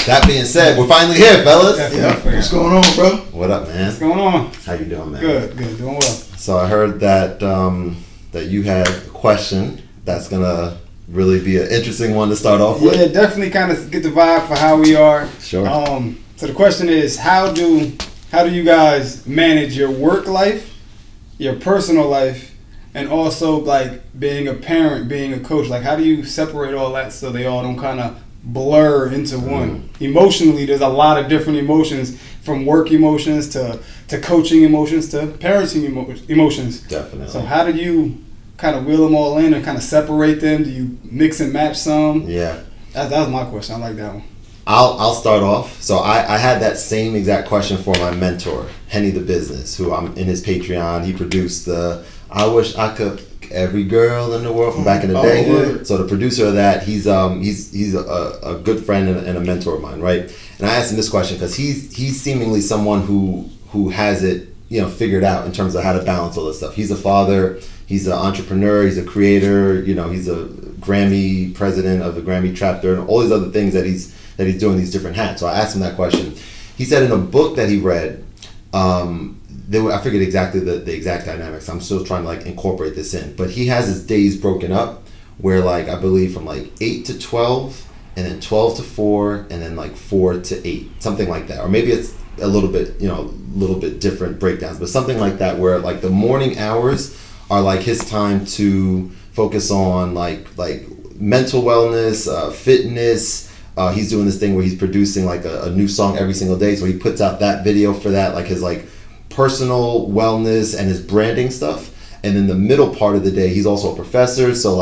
That being said, we're finally here, fellas. Yeah. What's going on, bro? What up, man? What's going on? How you doing, man? Good, doing well. So I heard that that you had a question that's gonna really be an interesting one to start off with. Yeah, definitely kind of get the vibe for how we are. Sure. So the question is, how do you guys manage your work life, your personal life, and also like being a parent, being a coach? Like, how do you separate all that so they all don't kind of blur into one? Emotionally, there's a lot of different emotions, from work emotions to coaching emotions to parenting emotions. Definitely. So how do you kind of wheel them all in and kind of separate them? Do you mix and match some? Yeah. That was my question. I like that one. I'll start off. So I had that same exact question for my mentor, Henny the Business, who I'm in his Patreon. He produced the I Wish I Could Every Girl in the World from back in the day. Yeah. So the producer of that, he's a good friend and a mentor of mine, right? And I asked him this question because he's seemingly someone who has it, figured out in terms of how to balance all this stuff. He's a father, he's an entrepreneur, he's a creator, he's a Grammy president of the Grammy chapter, and all these other things that he's doing, these different hats. So I asked him that question. He said in a book that he read, I forget exactly the exact dynamics. I'm still trying to incorporate this in, but he has his days broken up where I believe from 8 to 12, and then 12 to 4, and then 4 to 8, something like that. Or maybe it's a little bit different breakdowns, but something like that, where the morning hours are his time to focus on mental wellness, fitness. He's doing this thing where he's producing a new song every single day, so he puts out that video for that, his personal wellness and his branding stuff. And then the middle part of the day, he's also a professor, so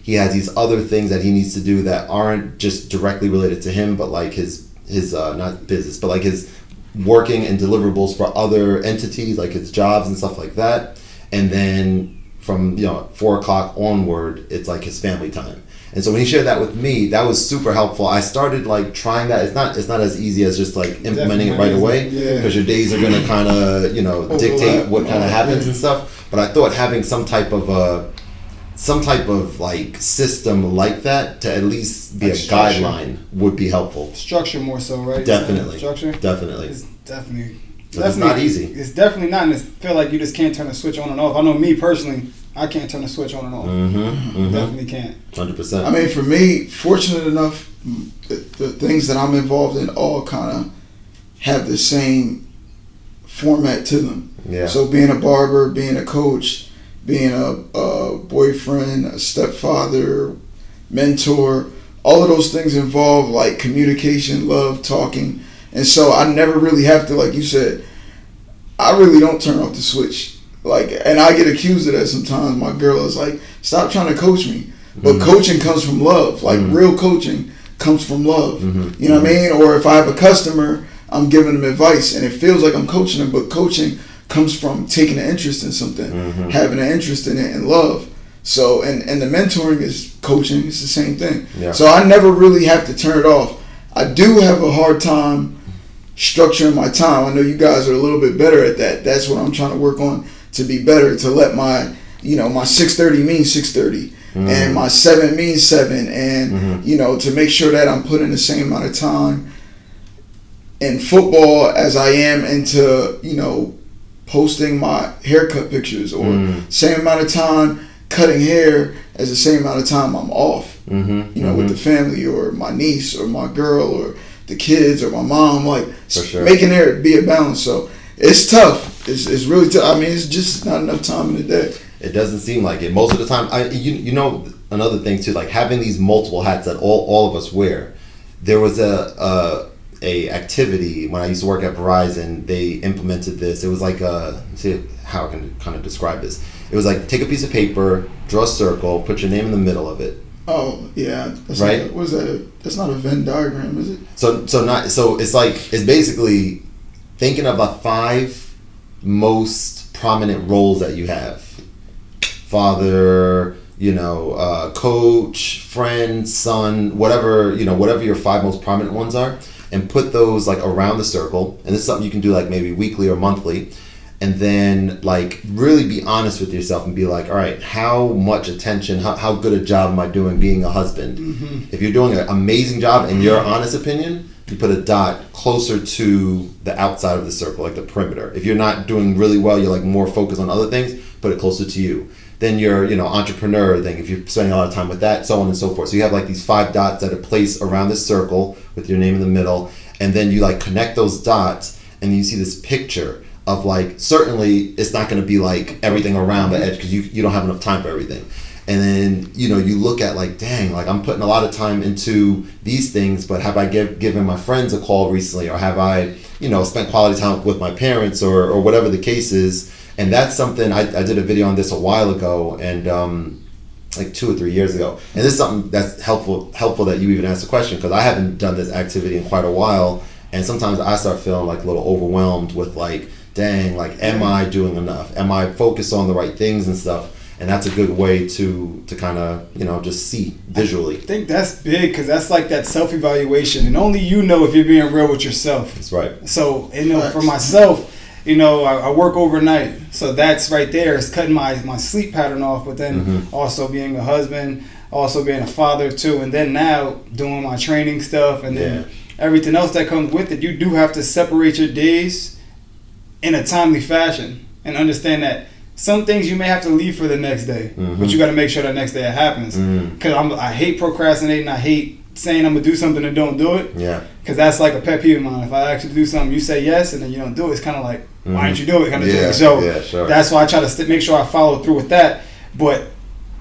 he has these other things that he needs to do that aren't just directly related to him, but his not business, but his working and deliverables for other entities, his jobs and stuff like that. And then from 4 o'clock onward, it's his family time. And so when he shared that with me, that was super helpful. I started trying that. It's not as easy as just implementing it right away, because your days are gonna kind of dictate what kind of happens and stuff. But I thought having some type of system like that to at least be a guideline would be helpful. Structure more so, right? Definitely. Structure. Definitely. It's definitely. It's not easy. It's definitely not, and I feel like you just can't turn a switch on and off. I know me personally, I can't turn a switch on and off. Definitely can't. 100%. I mean, for me, fortunate enough, the things that I'm involved in all kind of have the same format to them. Yeah. So being a barber, being a coach, being a boyfriend, a stepfather, mentor, all of those things involve communication, love, talking. And so I never really have to, like you said, I really don't turn off the switch. And I get accused of that sometimes. My girl is stop trying to coach me. But coaching comes from love. Real coaching comes from love. You know what I mean? Or if I have a customer, I'm giving them advice and it feels like I'm coaching them, but coaching comes from taking an interest in something, having an interest in it, and love. So, and the mentoring is coaching. It's the same thing. Yeah. So I never really have to turn it off. I do have a hard time structuring my time. I know you guys are a little bit better at that. That's what I'm trying to work on, to be better, to let my 6:30 mean 6:30, and my 7 means 7, and to make sure that I'm putting the same amount of time in football as I am into posting my haircut pictures, or same amount of time cutting hair as the same amount of time I'm off, with the family or my niece or my girl or the kids or my mom, making there be a balance. So it's tough. It's really tough. I mean, it's just not enough time in the day. It doesn't seem like it. Most of the time, another thing too, having these multiple hats that all of us wear. There was a activity when I used to work at Verizon. They implemented this. It was see how I can kind of describe this. It was take a piece of paper, draw a circle, put your name in the middle of it. Oh yeah, that's right. What is that? That's not a Venn diagram, is it? So it's basically thinking of the 5 most prominent roles that you have: father, coach, friend, son, whatever your 5 most prominent ones are, and put those around the circle. And this is something you can do maybe weekly or monthly. And then really be honest with yourself and be all right, how much attention, how good a job am I doing being a husband? If you're doing an amazing job in your honest opinion, you put a dot closer to the outside of the circle, like the perimeter. If you're not doing really well, you're like more focused on other things, put it closer to you. Then your, entrepreneur thing, if you're spending a lot of time with that, so on and so forth. So you have like these 5 dots that are placed around this circle with your name in the middle, and then you like connect those dots, and you see this picture of like, certainly it's not going to be like everything around the edge because you don't have enough time for everything. And then, you look at like, dang, like I'm putting a lot of time into these things, but have I given my friends a call recently, or have I, spent quality time with my parents, or whatever the case is. And that's something I did a video on this a while ago, and like 2 or 3 years ago. And this is something that's helpful that you even asked the question, because I haven't done this activity in quite a while, and sometimes I start feeling like a little overwhelmed with like, dang, like am I doing enough? Am I focused on the right things and stuff? And that's a good way to kind of just see visually. I think that's big, because that's like that self-evaluation, and only you know if you're being real with yourself. That's right. So for myself, I work overnight, so that's right there. It's cutting my sleep pattern off, but then also being a husband, also being a father too, and then now doing my training stuff, and then everything else that comes with it. You do have to separate your days in a timely fashion, and understand that some things you may have to leave for the next day, but you got to make sure that next day it happens. Because I hate procrastinating. I hate saying I'm gonna do something and don't do it. Yeah. Because that's like a pet peeve of mine. If I actually do something, you say yes, and then you don't do it. It's kind of like, why didn't you do it? Kind of thing. So sure. That's why I try to make sure I follow through with that. But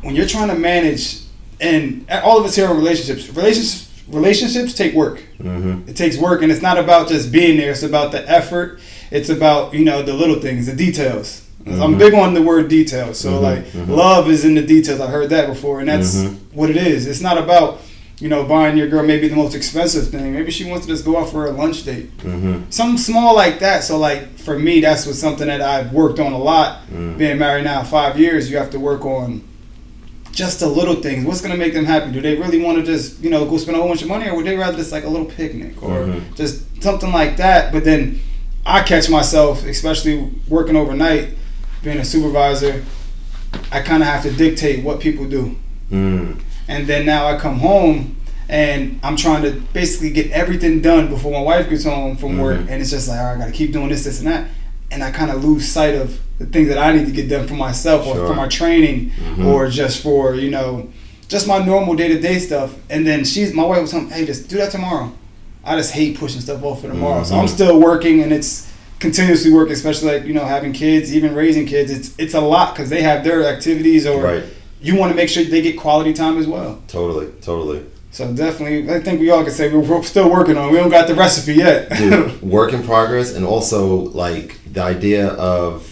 when you're trying to manage, and all of us here in relationships take work. It takes work, and it's not about just being there. It's about the effort. It's about the little things, the details. I'm big on the word details. So love is in the details. I heard that before, and that's what it is. It's not about buying your girl maybe the most expensive thing. Maybe she wants to just go out for a lunch date. Something small like that. So like for me, that's was something that I've worked on a lot. Being married now 5 years, you have to work on just the little things. What's going to make them happy? Do they really want to just go spend a whole bunch of money, or would they rather just like a little picnic or just something like that? But then I catch myself, especially working overnight, being a supervisor, I kind of have to dictate what people do. And then now I come home and I'm trying to basically get everything done before my wife gets home from work, and it's just like, all right, I got to keep doing this, and that, and I kind of lose sight of the things that I need to get done for myself, or for my training, or just for just my normal day-to-day stuff. And then my wife was telling me, hey, just do that tomorrow. I just hate pushing stuff off for tomorrow. So I'm still working, and it's continuously working, especially like having kids, even raising kids. It's a lot, because they have their activities, or you want to make sure they get quality time as well. Totally. So definitely, I think we all can say we're still working on it. We don't got the recipe yet. Dude, work in progress, and also like the idea of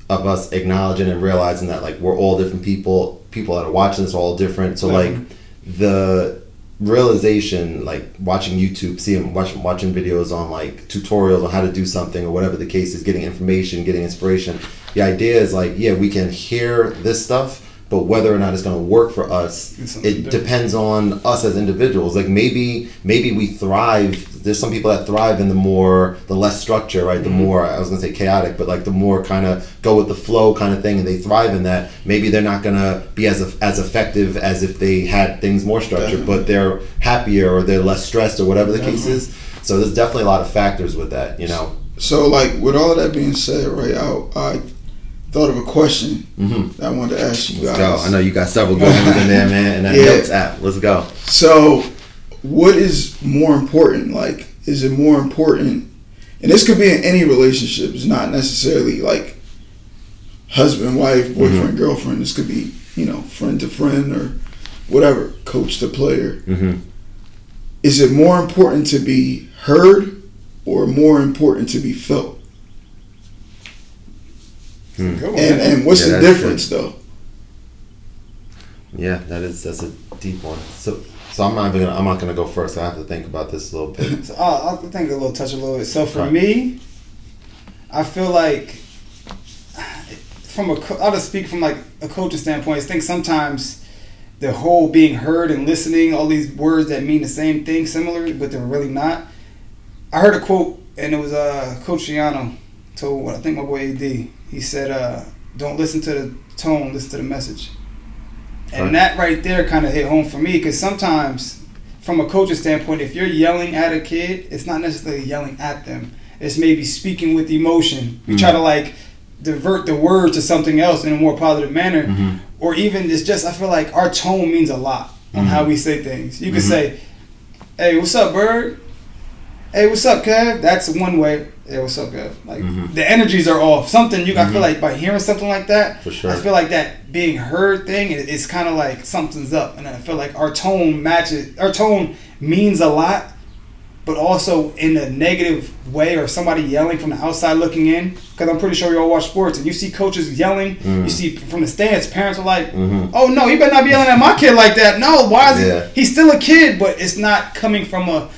us acknowledging and realizing that like we're all different people that are watching this are all different. So like the realization, like watching YouTube, watching videos on like tutorials on how to do something or whatever the case is, getting information, getting inspiration. The idea is like, we can hear this stuff, but whether or not it's going to work for us, it depends on us as individuals. Like maybe we thrive. There's some people that thrive in the less structure, right? The more, I was going to say chaotic, but like the more kind of go with the flow kind of thing, and they thrive in that. Maybe they're not going to be as effective as if they had things more structured, but they're happier, or they're less stressed, or whatever the case is. So there's definitely a lot of factors with that, So like with all of that being said, right, I thought of a question that I wanted to ask you guys. Let's go. I know you got several good ones in there, man, and that Notes app. Let's go. So, what is more important? Like, is it more important? And this could be in any relationship. It's not necessarily like husband, wife, boyfriend, girlfriend. This could be, friend to friend, or whatever, coach to player. Is it more important to be heard, or more important to be felt? And what's the difference though? Yeah, that's a deep one. So I'm not gonna go first. I have to think about this a little bit. So I'll think a little bit. So for me, I feel like I'll just speak from like a coaching standpoint. I think sometimes the whole being heard and listening, all these words that mean the same thing, similar, but they're really not. I heard a quote, and it was Coach Giano told, I think my boy AD. He said, don't listen to the tone, listen to the message. And that right there kind of hit home for me, because sometimes from a coach's standpoint, if you're yelling at a kid, it's not necessarily yelling at them. It's maybe speaking with emotion. You try to like divert the word to something else in a more positive manner. Or even it's just, I feel like our tone means a lot on how we say things. You could say, hey, what's up, Bird? Hey, what's up, Kev? That's one way. Hey, what's up, Kev? Like the energies are off. Something I feel like by hearing something like that, for sure. I feel like that being heard thing is kind of like something's up, and I feel like our tone matches. Our tone means a lot, but also in a negative way, or somebody yelling from the outside looking in. Because I'm pretty sure we all watch sports, and you see coaches yelling. You see from the stands, parents are like, "Oh no, you better not be yelling at my kid like that." No, why is he? He's still a kid, but it's not coming from a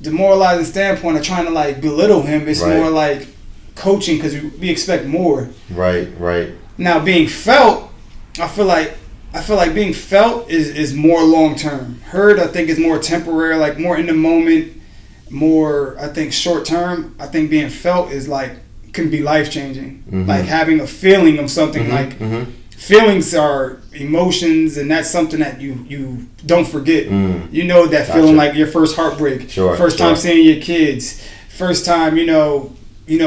demoralizing standpoint of trying to like belittle him. It's more like coaching, because we expect more. Right. Now being felt, I feel like being felt is more long term. Heard, I think, is more temporary, like more in the moment, more I think short term. I think being felt is like can be life changing. Like having a feeling of something. Like feelings are emotions, and that's something that you don't forget. You know that feeling, like your first heartbreak, first time seeing your kids, first time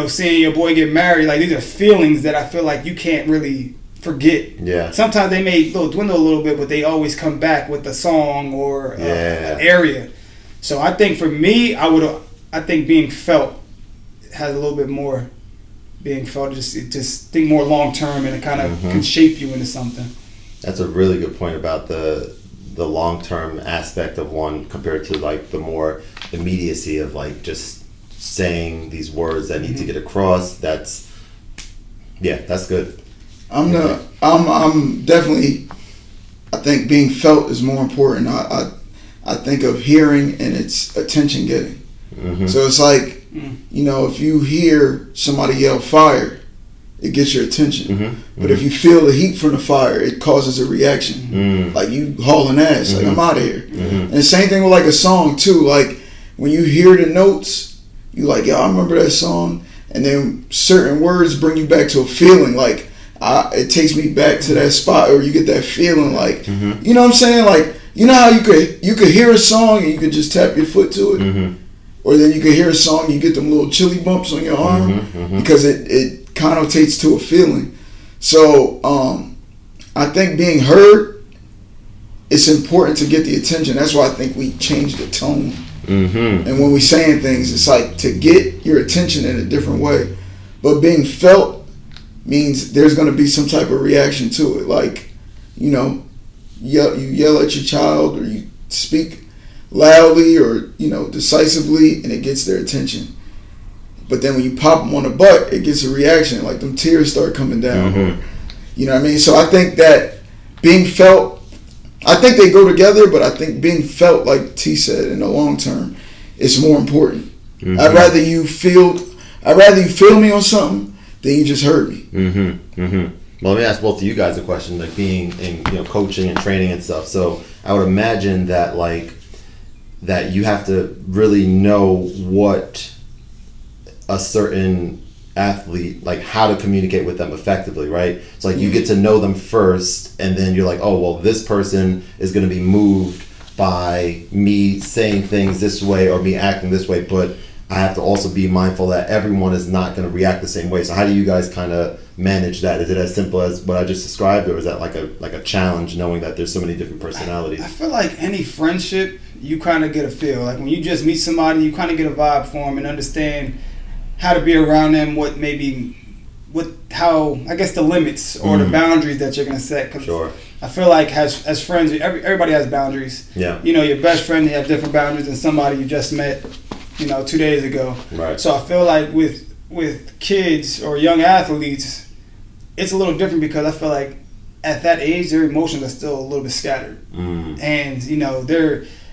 seeing your boy get married. Like these are feelings that I feel like you can't really forget. Yeah. Sometimes they may dwindle a little bit, but they always come back with a song or an area. So I think for me, I think being felt has a little bit more. Being felt, just think more long term, and it kind of can shape you into something. That's a really good point about the long term aspect of one compared to like the more immediacy of like just saying these words that need to get across. That's good. I'm definitely. I think being felt is more important. I think of hearing and it's attention getting. So it's like. If you hear somebody yell fire, it gets your attention. But if you feel the heat from the fire, it causes a reaction. Like you hauling ass, like I'm out of here. And the same thing with like a song too. Like when you hear the notes, you like, I remember that song. And then certain words bring you back to a feeling. Like it takes me back to that spot, or you get that feeling like, you know what I'm saying? Like, you know how you could hear a song and you could just tap your foot to it? Or then you can hear a song, you get them little chilly bumps on your arm because it connotates to a feeling. So I think being heard, it's important to get the attention. That's why I think we change the tone. And when we saying things, it's like to get your attention in a different way. But being felt means there's going to be some type of reaction to it. Like, you yell at your child, or you speak loudly or decisively, and it gets their attention. But then when you pop them on the butt, it gets a reaction, like them tears start coming down. Or, you know what I mean? So I think that being felt, I think they go together, but I think being felt, like T said, in the long term, is more important. I'd rather you feel me on something than you just heard me. Well, let me ask both of you guys a question, like being in coaching and training and stuff. So I would imagine that that you have to really know what a certain athlete, like how to communicate with them effectively, right? So like you get to know them first, and then you're like, oh, well, this person is going to be moved by me saying things this way or me acting this way, but I have to also be mindful that everyone is not going to react the same way. So how do you guys kind of manage that? Is it as simple as what I just described, or is that like a challenge, knowing that there's so many different personalities? I feel like any friendship, you kind of get a feel. Like when you just meet somebody, you kind of get a vibe for them and understand how to be around them, how I guess the limits or the boundaries that you're going to set. Sure. I feel like as friends, everybody has boundaries. Yeah. Your best friend, they have different boundaries than somebody you just met 2 days ago. Right. So I feel like with kids or young athletes, it's a little different, because I feel like at that age, their emotions are still a little bit scattered. And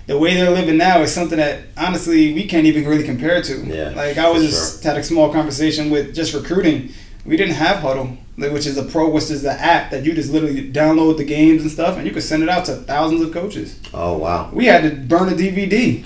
the way they're living now is something that honestly we can't even really compare to. Yeah. Like I was just had a small conversation with just recruiting. We didn't have Huddle, which is the app that you just literally download the games and stuff, and you could send it out to thousands of coaches. Oh wow! We had to burn a DVD,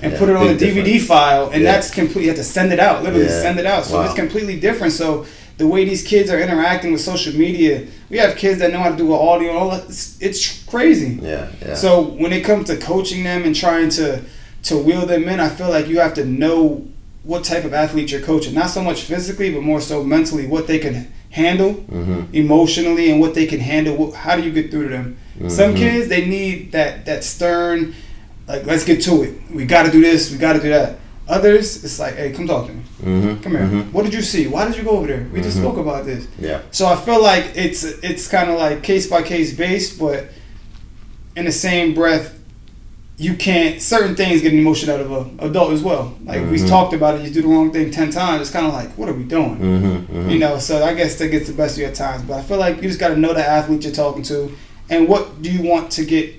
and put it on a DVD file, and that's complete. You have to send it out, literally send it out. So it's completely different. So the way these kids are interacting with social media. We have kids that know how to do audio and all that. It's crazy. Yeah, yeah. So when it comes to coaching them and trying to wheel them in, I feel like you have to know what type of athlete you're coaching. Not so much physically, but more so mentally, what they can handle emotionally and what they can handle. How do you get through to them? Some kids, they need that stern, like, let's get to it. We got to do this. We got to do that. Others, it's like, hey, come talk to me. Come here. What did you see? Why did you go over there? We just spoke about this. Yeah. So I feel like it's kind of like case by case based, but in the same breath, you can't. Certain things get an emotion out of an adult as well. Like we talked about it. You do the wrong thing 10 times. It's kind of like, what are we doing? You know. So I guess that gets the best of you at times. But I feel like you just got to know the athlete you're talking to, and what do you want to get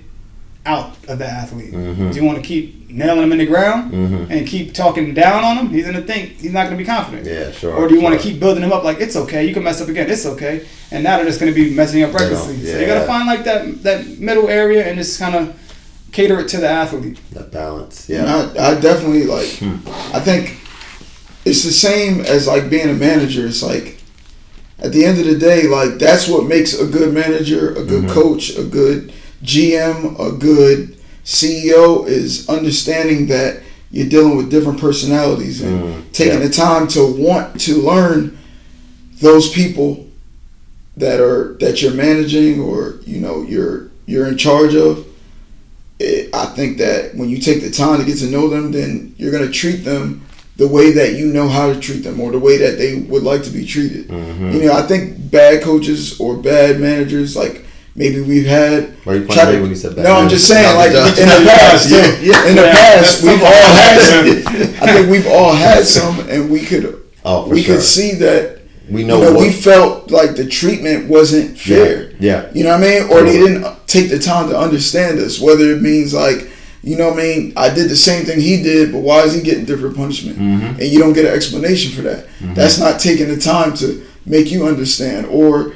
out of the athlete? Do you want to keep nailing him in the ground and keep talking down on him? He's gonna think he's not gonna be confident. Yeah, sure. Or do you want to keep building him up? Like, it's okay, you can mess up again. It's okay. And now they're just gonna be messing up recklessly. Yeah. So you gotta find like that middle area and just kind of cater it to the athlete. That balance. Yeah. And I definitely like. I think it's the same as like being a manager. It's like at the end of the day, like that's what makes a good manager, a good coach, a good GM, a good CEO is understanding that you're dealing with different personalities and taking the time to want to learn those people that you're managing or you're in charge of. I think that when you take the time to get to know them, then you're going to treat them the way that you know how to treat them or the way that they would like to be treated. I think bad coaches or bad managers, like maybe we've had. Why are you pointing away when you said that? No, I'm just saying, like in the past, in the past, we've all had some. I think we've all had some, and we could could see that. We felt like the treatment wasn't fair. Yeah. You know what I mean? Or they didn't take the time to understand us. Whether it means like, you know what I mean, I did the same thing he did, but why is he getting different punishment? And you don't get an explanation for that. That's not taking the time to make you understand. Or,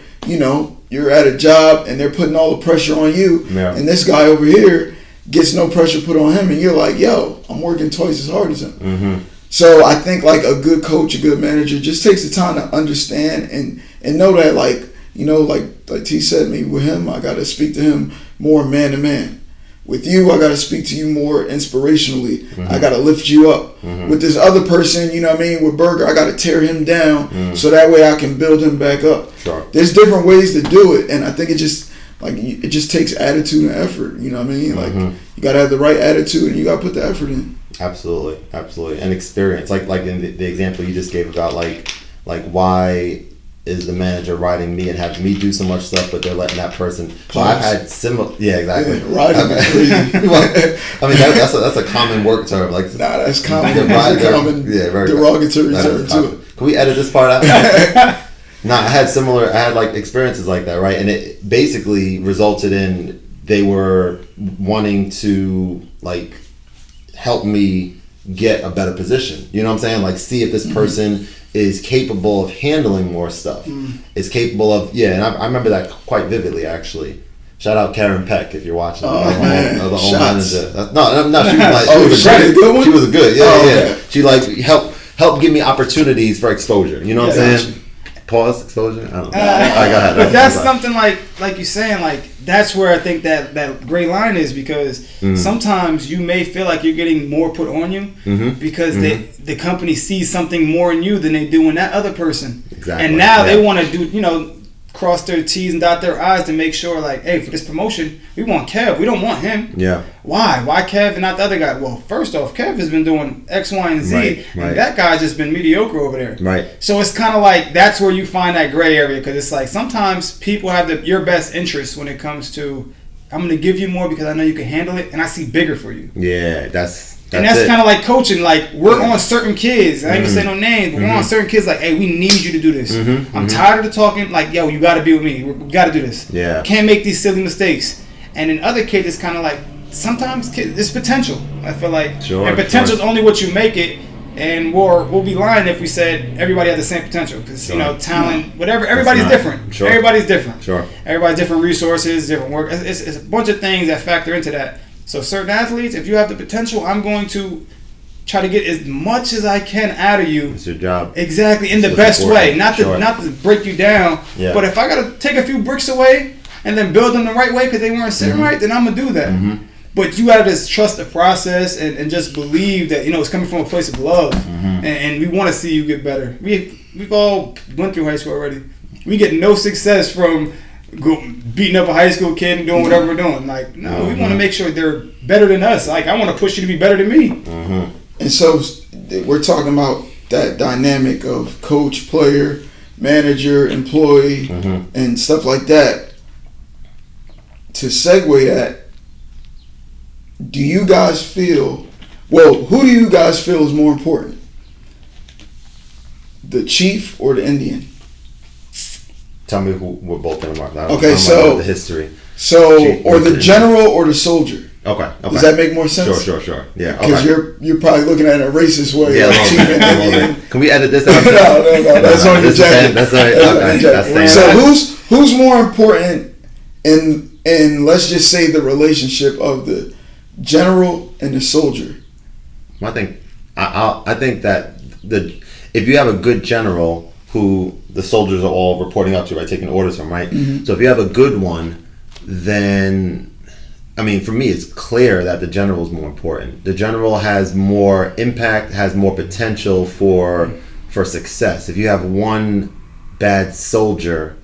you're at a job and they're putting all the pressure on you, and this guy over here gets no pressure put on him, and you're like, yo, I'm working twice as hard as him. So I think like a good coach, a good manager just takes the time to understand and know that, like, like T said, maybe with him, I got to speak to him more man to man. With you, I got to speak to you more inspirationally. I got to lift you up. With this other person, you know what I mean, with Berger, I got to tear him down so that way I can build him back up. Sure. There's different ways to do it, and I think it just takes attitude and effort. You know what I mean? Like you got to have the right attitude and you got to put the effort in. Absolutely, and experience. Like in the example you just gave about like why is the manager riding me and having me do so much stuff, but they're letting that person. Well, I've had similar. Yeah, exactly. Yeah, riding crazy. I mean, that's a common work term. Like, that's common. Very derogatory term too. Can we edit this part out? I had like experiences like that, right? And it basically resulted in they were wanting to like help me get a better position. You know what I'm saying? Like, see if this person is capable of handling more stuff. Is capable of, and I remember that quite vividly, actually. Shout out Karen Peck if you're watching. Oh, man. The home manager. No, she was like, she was a good. Yeah. She like helped give me opportunities for exposure. You know what I'm saying? Pause, exposure. I don't know. But that's something like you're saying, like that's where I think that gray line is, because sometimes you may feel like you're getting more put on you because the company sees something more in you than they do in that other person. Exactly. And now they want to do, cross their T's and dot their I's to make sure, like, hey, for this promotion, we want Kev. We don't want him. Yeah. Why? Why Kev and not the other guy? Well, first off, Kev has been doing X, Y, and Z, and that guy's just been mediocre over there. Right. So it's kind of like that's where you find that gray area, because it's like sometimes people have your best interest when it comes to, I'm going to give you more because I know you can handle it, and I see bigger for you. Yeah, that's kind of like coaching. Like, we're on certain kids. I ain't gonna say no names, but we're on certain kids. Like, hey, we need you to do this. I'm tired of the talking. Like, yo, you got to be with me. We got to do this. Yeah. Can't make these silly mistakes. And in other kids, it's kind of like sometimes kids, it's potential. I feel like, and potential is only what you make it. And we'll be lying if we said everybody has the same potential, because talent, whatever. Everybody's different. Sure. Everybody's different. Sure. Everybody's different resources, different work. It's a bunch of things that factor into that. So certain athletes, if you have the potential, I'm going to try to get as much as I can out of you. It's your job. Exactly, in It's the best important. way. Not to break you down, but if I got to take a few bricks away and then build them the right way because they weren't sitting right, then I'm going to do that. Mm-hmm. But you got to just trust the process and just believe that, it's coming from a place of love. And we want to see you get better. We've all went through high school already. We get no success from beating up a high school kid and doing whatever we're doing. Like, no, we want to make sure they're better than us. Like, I want to push you to be better than me. And so we're talking about that dynamic of coach, player, manager, employee, and stuff like that. To segue that, do you guys feel, who do you guys feel is more important? The chief or the Indian? Tell me what both of them are. Okay, so the history. So, or the general or the soldier. Okay. Does that make more sense? Sure. Yeah. Because you're probably looking at it in a racist way. Yeah, like chief and Indian. Can we edit this out? No. That's on your jacket. That's right. So who's more important in let's just say the relationship of the general and the soldier? I think that if you have a good general who the soldiers are all reporting up to, right, taking orders from, right? So if you have a good one, then for me, it's clear that the general is more important. The general has more impact, has more potential for success. If you have one bad soldier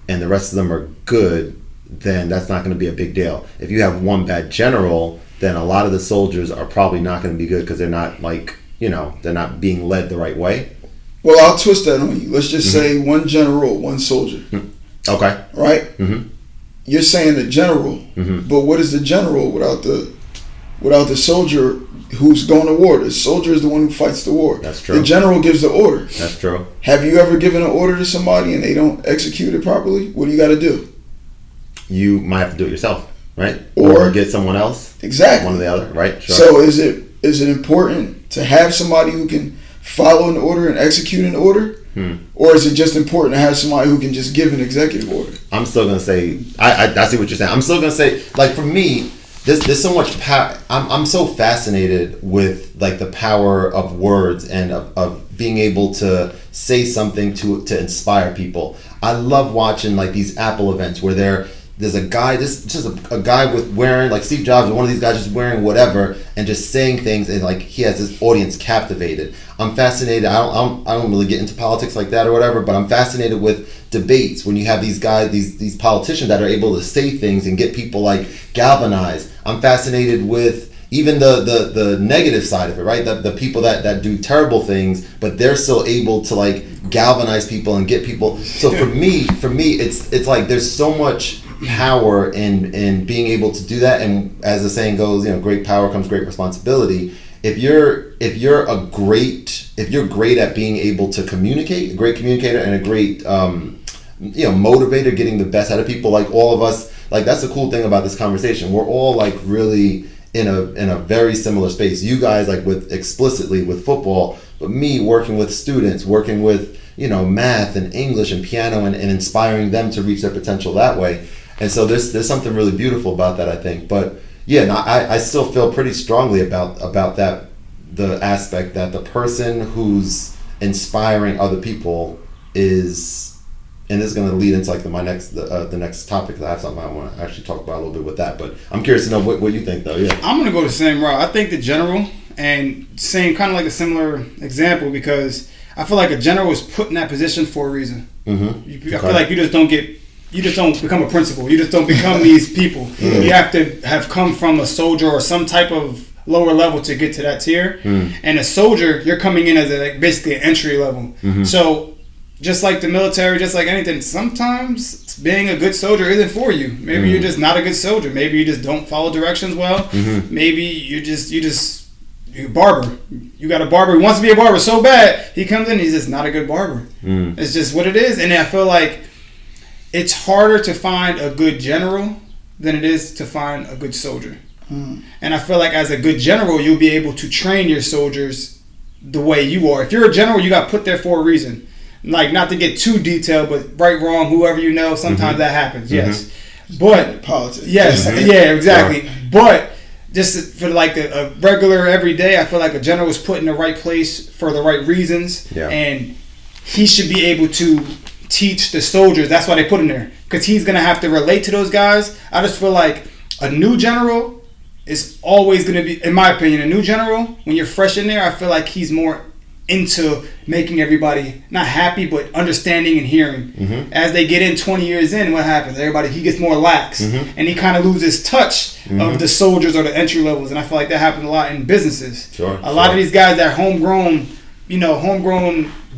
and the rest of them are good, then that's not going to be a big deal. If you have one bad general, then a lot of the soldiers are probably not going to be good because they're not they're not being led the right way. Well, I'll twist that on you. Let's just say one general, one soldier. Okay. Right? You're saying the general, but what is the general without the soldier who's going to war? The soldier is the one who fights the war. That's true. The general gives the order. That's true. Have you ever given an order to somebody and they don't execute it properly? What do you got to do? You might have to do it yourself, right? Or get someone else. Exactly. One or the other, right? Sure. So is it important to have somebody who can follow an order and execute an order? Or is it just important to have somebody who can just give an executive order? I'm still going to say, I see what you're saying. I'm still going to say, like, for me, there's so much power. I'm so fascinated with, like, the power of words and of being able to say something to inspire people. I love watching, like, these Apple events where there's a guy, a guy with wearing, like Steve Jobs, or one of these guys just wearing whatever and just saying things, and like he has his audience captivated. I'm fascinated. I don't really get into politics like that or whatever, but I'm fascinated with debates when you have these guys, these politicians that are able to say things and get people like galvanized. I'm fascinated with even the negative side of it, right? The people that do terrible things, but they're still able to like galvanize people and get people. So for me, it's like there's so much power in being able to do that, and as the saying goes, great power comes great responsibility. If you're great at being able to communicate, a great communicator and a great motivator, getting the best out of people, like all of us, like that's the cool thing about this conversation. We're all like really in a very similar space. You guys like explicitly with football, but me working with students, working with math and English and piano and inspiring them to reach their potential that way. And so there's something really beautiful about that, I think. But I still feel pretty strongly about that, the aspect that the person who's inspiring other people is, and this is going to lead into like the next topic, because I have something I want to actually talk about a little bit with that. But I'm curious to know what you think, though. Yeah, I'm going to go the same route. I think the general, and same kind of like a similar example, because I feel like a general is put in that position for a reason. I feel like you just don't become a principal. You just don't become these people. You have to have come from a soldier or some type of lower level to get to that tier. And a soldier, you're coming in as basically an entry level. So just like the military, just like anything, sometimes being a good soldier isn't for you. Maybe you're just not a good soldier. Maybe you just don't follow directions well. Maybe you're a barber. You got a barber who wants to be a barber so bad. He comes in, he's just not a good barber. It's just what it is. And I feel like it's harder to find a good general than it is to find a good soldier. And I feel like as a good general, you'll be able to train your soldiers the way you are. If you're a general, you got put there for a reason. Like, not to get too detailed, but right, wrong, whoever you know, sometimes that happens, yes. But politics. yes, yeah, exactly. But just for like a regular everyday, I feel like a general is put in the right place for the right reasons, and he should be able to teach the soldiers. That's why they put him there, because he's gonna have to relate to those guys. I just feel like a new general is always gonna be, in my opinion, a new general. When you're fresh in there, I feel like he's more into making everybody not happy but understanding and hearing. As they get in 20 years in, what happens? Everybody, he gets more lax, and he kind of loses touch of the soldiers or the entry levels, and I feel like that happens a lot in businesses. A lot of these guys that homegrown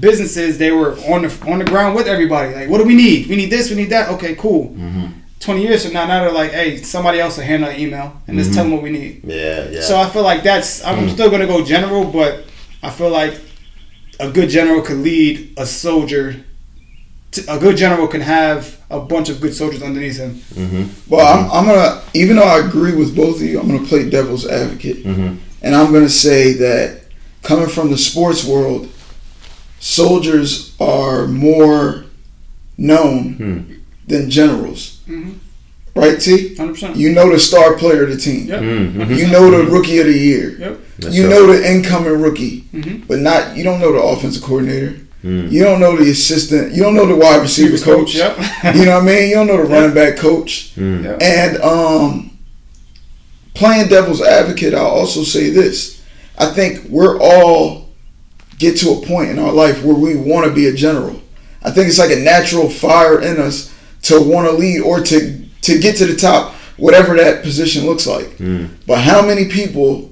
businesses, they were on the ground with everybody. Like, what do we need? We need this, we need that. Okay, cool. 20 years from now they're like, hey, somebody else will handle the email and just tell them what we need. So I feel like I'm still gonna go general, but I feel like a good general could lead a soldier. A good general can have a bunch of good soldiers underneath him. Well, I'm gonna, even though I agree with both of you, I'm gonna play devil's advocate, and I'm gonna say that coming from the sports world, soldiers are more known than generals. Right, T? 100%. You know the star player of the team. You know the rookie of the year. You know the incoming rookie, but you don't know the offensive coordinator. You don't know the assistant. You don't know the wide receiver coach. You know what I mean? You don't know the running back coach. And playing devil's advocate, I'll also say this. I think we're all get to a point in our life where we want to be a general. I think it's like a natural fire in us to want to lead or to get to the top, whatever that position looks like. But how many people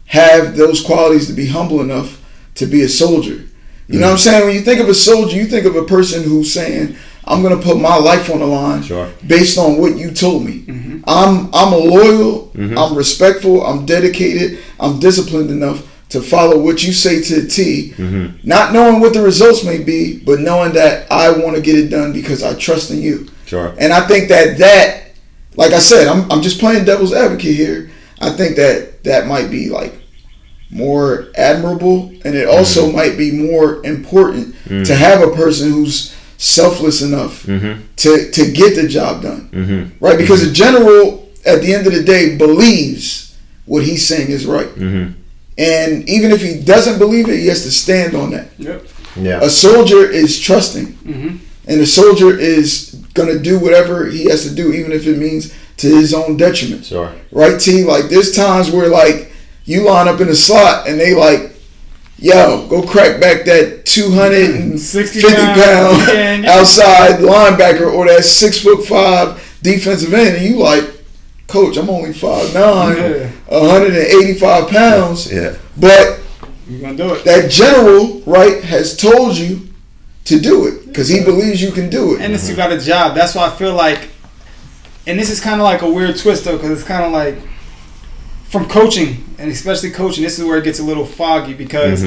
have those qualities to be humble enough to be a soldier? You know what I'm saying? When you think of a soldier, you think of a person who's saying, I'm going to put my life on the line based on what you told me. I'm a loyal, I'm respectful, I'm dedicated, I'm disciplined enough to follow what you say to the T, not knowing what the results may be, but knowing that I want to get it done because I trust in you. And I think that like I said, I'm just playing devil's advocate here. I think that might be like more admirable, and it also might be more important to have a person who's selfless enough to get the job done, right? Because a general, at the end of the day, believes what he's saying is right, and even if he doesn't believe it, he has to stand on that. A soldier is trusting, and a soldier is gonna do whatever he has to do, even if it means to his own detriment. Right, T? Like, there's times where, like, you line up in a slot and they like, yo, go crack back that 260 pound outside linebacker or that 6'5" defensive end, and you like, Coach, I'm only 5'9", 185 pounds, but you're gonna do it. That general, right, has told you to do it because he believes you can do it. And this, you got a job. That's why I feel like, and this is kind of like a weird twist though, because it's kind of like from coaching, and especially coaching, this is where it gets a little foggy because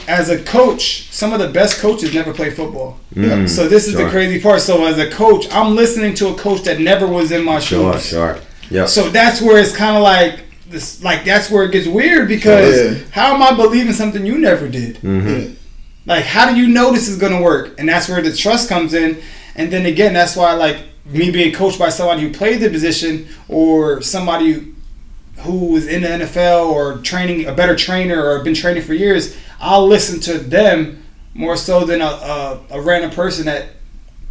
as a coach, some of the best coaches never play football. So this is the crazy part. So as a coach, I'm listening to a coach that never was in my shoes. So that's where it's kind of like this, like that's where it gets weird because how am I believing something you never did? Like, how do you know this is going to work? And that's where the trust comes in. And then again, that's why, like, me being coached by somebody who played the position or somebody who was in the NFL or training, a better trainer or been training for years, I'll listen to them more so than a random person that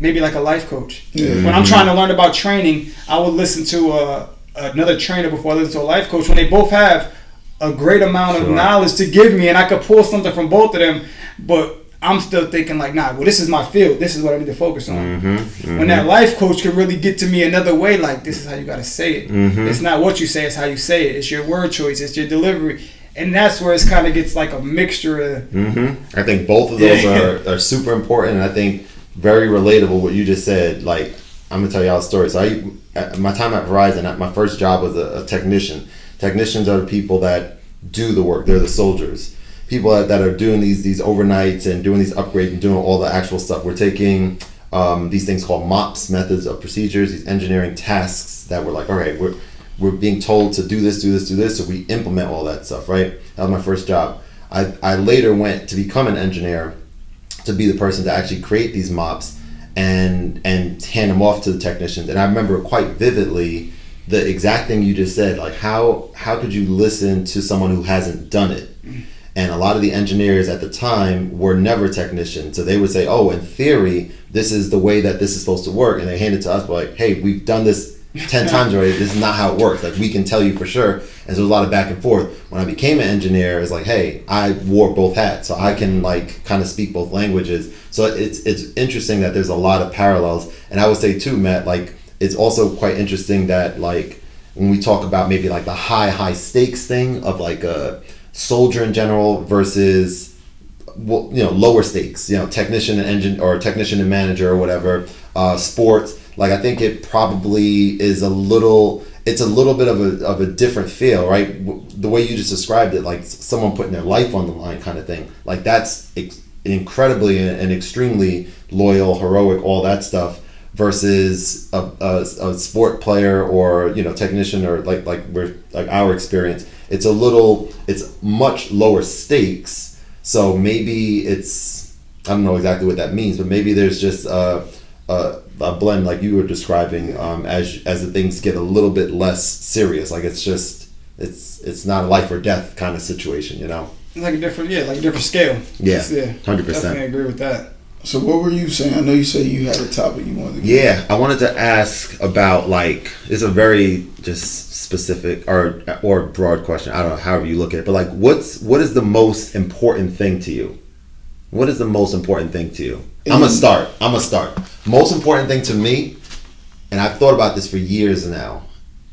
maybe like a life coach. When I'm trying to learn about training, I will listen to another trainer before I listen to a life coach when they both have a great amount of knowledge to give me, and I could pull something from both of them, but I'm still thinking like, nah, well, this is my field. This is what I need to focus on. When that life coach can really get to me another way, like, this is how you got to say it. It's not what you say, it's how you say it. It's your word choice. It's your delivery. And that's where it kind of gets like a mixture of... I think both of those are super important, and I think very relatable what you just said. Like, I'm going to tell y'all a story. So my time at Verizon, my first job was a technician. Technicians are the people that do the work. They're the soldiers. People that are doing these overnights and doing these upgrades and doing all the actual stuff. We're taking these things called MOPS, methods of procedures, these engineering tasks that we're like, all right, we're being told to do this, so we implement all that stuff, right? That was my first job. I later went to become an engineer to be the person to actually create these MOPS and hand them off to the technicians. And I remember quite vividly the exact thing you just said. Like how could you listen to someone who hasn't done it? And a lot of the engineers at the time were never technicians, so they would say, "Oh, in theory, this is the way that this is supposed to work," and they hand it to us, like, "Hey, we've done this 10 times already. This is not how it works. Like, we can tell you for sure." And so there was a lot of back and forth. When I became an engineer, it's like, hey, I wore both hats, so I can like kind of speak both languages. So it's interesting that there's a lot of parallels. And I would say too, Matt, like it's also quite interesting that like when we talk about maybe like the high stakes thing of like a soldier in general versus, well, you know, lower stakes, you know, technician and engine or technician and manager or whatever, sports. Like I think it probably is it's a little bit of a different feel, right? The way you just described it, like someone putting their life on the line kind of thing. Like that's incredibly and extremely loyal, heroic, all that stuff, versus a sport player or, you know, technician or like we're like our experience. It's much lower stakes. So maybe I don't know exactly what that means, but maybe there's just a blend like you were describing, as the things get a little bit less serious. Like it's not a life or death kind of situation, you know. Like a different scale. Yeah, 100%. Definitely agree with that. So what were you saying? I know you said you had a topic you wanted to get. Yeah, I wanted to ask about like, it's a very just specific or broad question. I don't know, however you look at it, but like what is the most important thing to you? What is the most important thing to you? I'm gonna start. Most important thing to me, and I've thought about this for years now,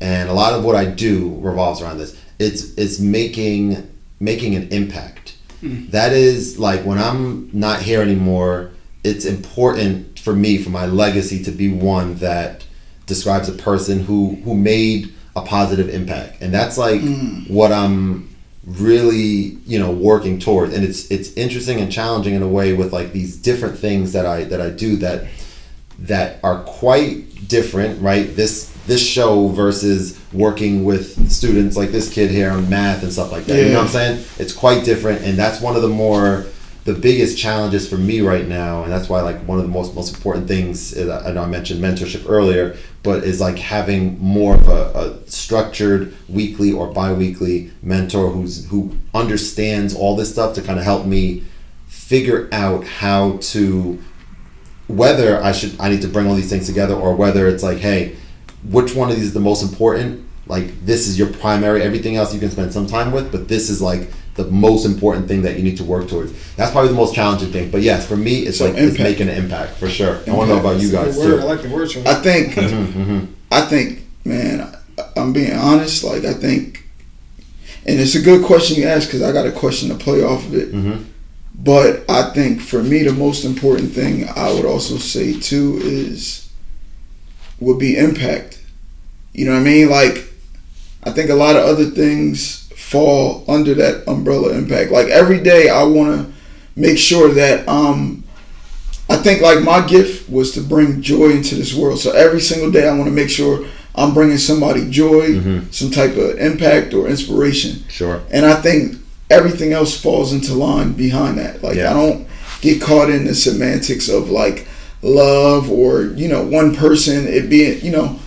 and a lot of what I do revolves around this. It's making an impact. That is like when I'm not here anymore, it's important for me, for my legacy to be one that describes a person who made a positive impact. And that's like what I'm really, you know, working toward. And it's interesting and challenging in a way with like these different things that I do that are quite different, right? This show versus working with students like this kid here on math and stuff like that. Yeah. You know what I'm saying? It's quite different, and that's one of the biggest challenges for me right now, and that's why like one of the most important things is, I know I mentioned mentorship earlier, but is like having more of a structured weekly or bi-weekly mentor who understands all this stuff to kind of help me figure out how to, whether I need to bring all these things together, or whether it's like, hey, which one of these is the most important? Like, this is your primary, everything else you can spend some time with, but this is like the most important thing that you need to work towards. That's probably the most challenging thing. But yes, for me, it's like it's making an impact for sure. Impact. I want to know about you guys too. I like the word choice. I think, man, I'm being honest. Like, I think, and it's a good question you ask, because I got a question to play off of it. Mm-hmm. But I think for me, the most important thing I would also say too would be impact. You know what I mean? Like, I think a lot of other things fall under that umbrella impact. Like, every day I want to make sure that I think like my gift was to bring joy into this world. So every single day I want to make sure I'm bringing somebody joy, some type of impact or inspiration. Sure. And I think everything else falls into line behind that. Like, I don't get caught in the semantics of like love or, you know, one person, it being, you know,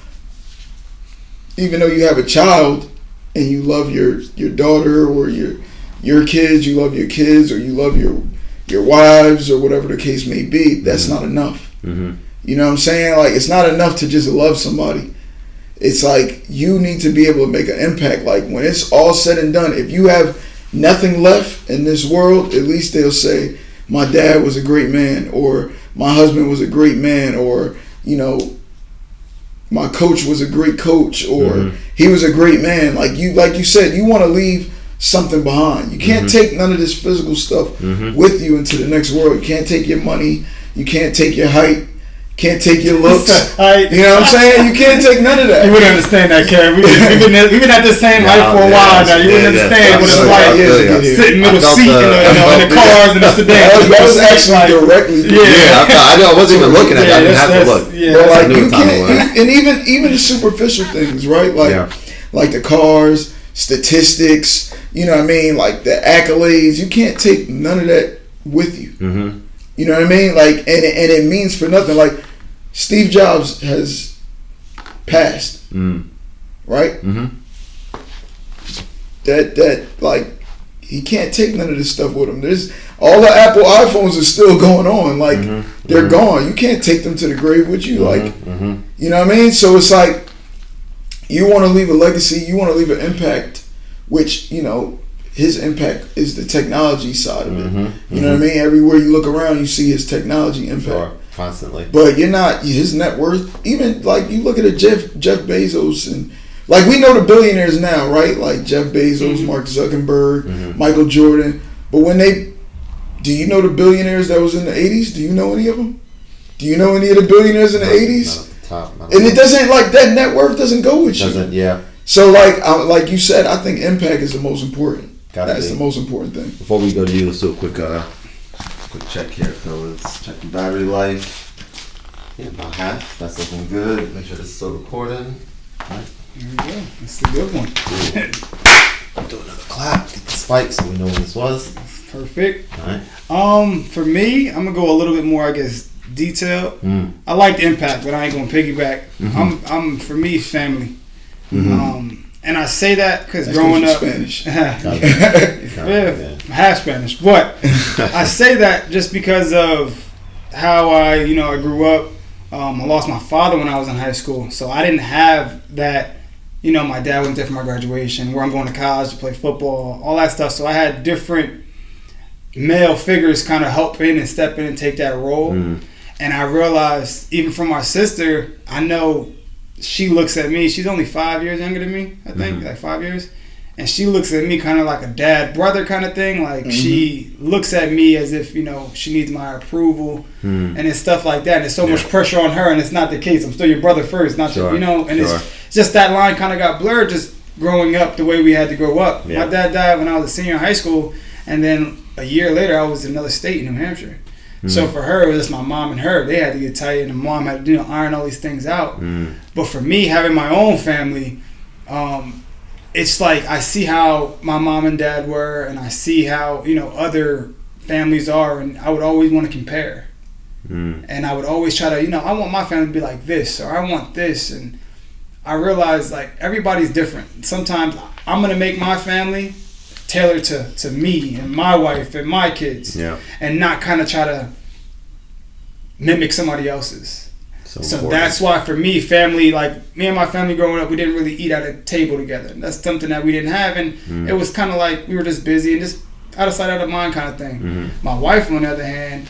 even though you have a child and you love your daughter or your kids, you love your kids, or you love your wives or whatever the case may be, that's not enough. You know what I'm saying? Like, it's not enough to just love somebody. It's like you need to be able to make an impact. Like, when it's all said and done, if you have nothing left in this world, at least they'll say, my dad was a great man, or my husband was a great man, or, you know, my coach was a great coach, or he was a great man. Like you said, you want to leave something behind. You can't take none of this physical stuff with you into the next world. You can't take your money. You can't take your height. Can't take your looks. You know what I'm saying? You can't take none of that. You wouldn't understand that, Karen. We've been at the same life for a while now. You wouldn't understand what it's like sitting middle seat in the cars and the sedan. That was actually directly. I wasn't even looking at that. I didn't have to look. But like, you can't, and even the superficial things, right? Like the cars, statistics. You know what I mean? Like the accolades. You can't take none of that with you. You know what I mean? Like, and it means for nothing. Like, Steve Jobs has passed. right? That like he can't take none of this stuff with him. There's all the Apple iPhones are still going on. Like they're gone. You can't take them to the grave with you. Like you know what I mean? So it's like you want to leave a legacy. You want to leave an impact, which you know his impact is the technology side of it. You know what I mean? Everywhere you look around, you see his technology impact. Sure. Constantly. But you're not his net worth. Even like you look at a Jeff Bezos and. Like, we know the billionaires now, right? Like Jeff Bezos, Mark Zuckerberg, Michael Jordan. But do you know the billionaires that was in the 80s? Do you know any of them? Do you know any of the billionaires in the 80s? Not at the top. And it doesn't, like, that net worth doesn't go with you. Yeah. So, like you said, I think impact is the most important. That's the most important thing. Before we go to you, let's do a quick check here, fellas. Check the battery life. Yeah, about half. That's looking good. Make sure this is still recording. All right. Here we go. That's a good one. Do another clap. Get the spike so we know when this was. Perfect. All right. For me, I'm gonna go a little bit more, I guess, detailed. I like the impact, but I ain't gonna piggyback. I'm for me, family. And I say that because growing up, Spanish. half Spanish, but I say that just because of how I grew up. I lost my father when I was in high school, so I didn't have that. My dad wasn't there for my graduation, where I'm going to college to play football, all that stuff. So I had different male figures kind of help in and step in and take that role. And I realized, even from my sister, I know she looks at me. She's only 5 years younger than me, I think, like 5 years. And she looks at me kind of like a dad brother kind of thing. Like she looks at me as if she needs my approval and it's stuff like that. And there's so much pressure on her, and it's not the case. I'm still your brother first, not it's just that line kind of got blurred just growing up the way we had to grow up. My dad died when I was a senior in high school, and then a year later I was in another state in New Hampshire. So for her, it was just my mom and her. They had to get tight, and the mom had to iron all these things out. But for me, having my own family, it's like I see how my mom and dad were, and I see how other families are, and I would always want to compare. And I would always try to I want my family to be like this, or I want this. And I realized like everybody's different. Sometimes I'm gonna make my family tailored to me and my wife and my kids, and not kind of try to mimic somebody else's. So that's why for me, family, like me and my family growing up, we didn't really eat at a table together. That's something that we didn't have, and it was kind of like we were just busy and just out of sight, out of mind kind of thing. My wife, on the other hand,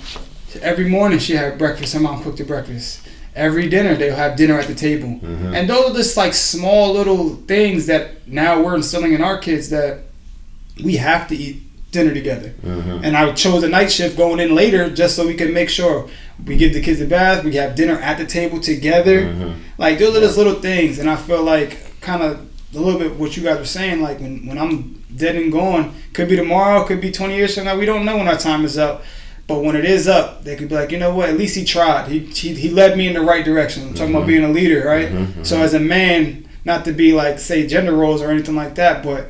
every morning she had breakfast. Her mom cooked her breakfast. Every dinner they'll have dinner at the table, and those are just like small little things that now we're instilling in our kids that we have to eat dinner together. And I chose a night shift going in later just so we can make sure we give the kids a bath, we have dinner at the table together. Like those are just little things, and I feel like kind of a little bit what you guys were saying, like when I'm dead and gone, could be tomorrow, could be 20 years from now, we don't know when our time is up. But when it is up, they could be like, you know what, at least he tried. He led me in the right direction. I'm talking about being a leader, right? So as a man, not to be like, say, gender roles or anything like that, but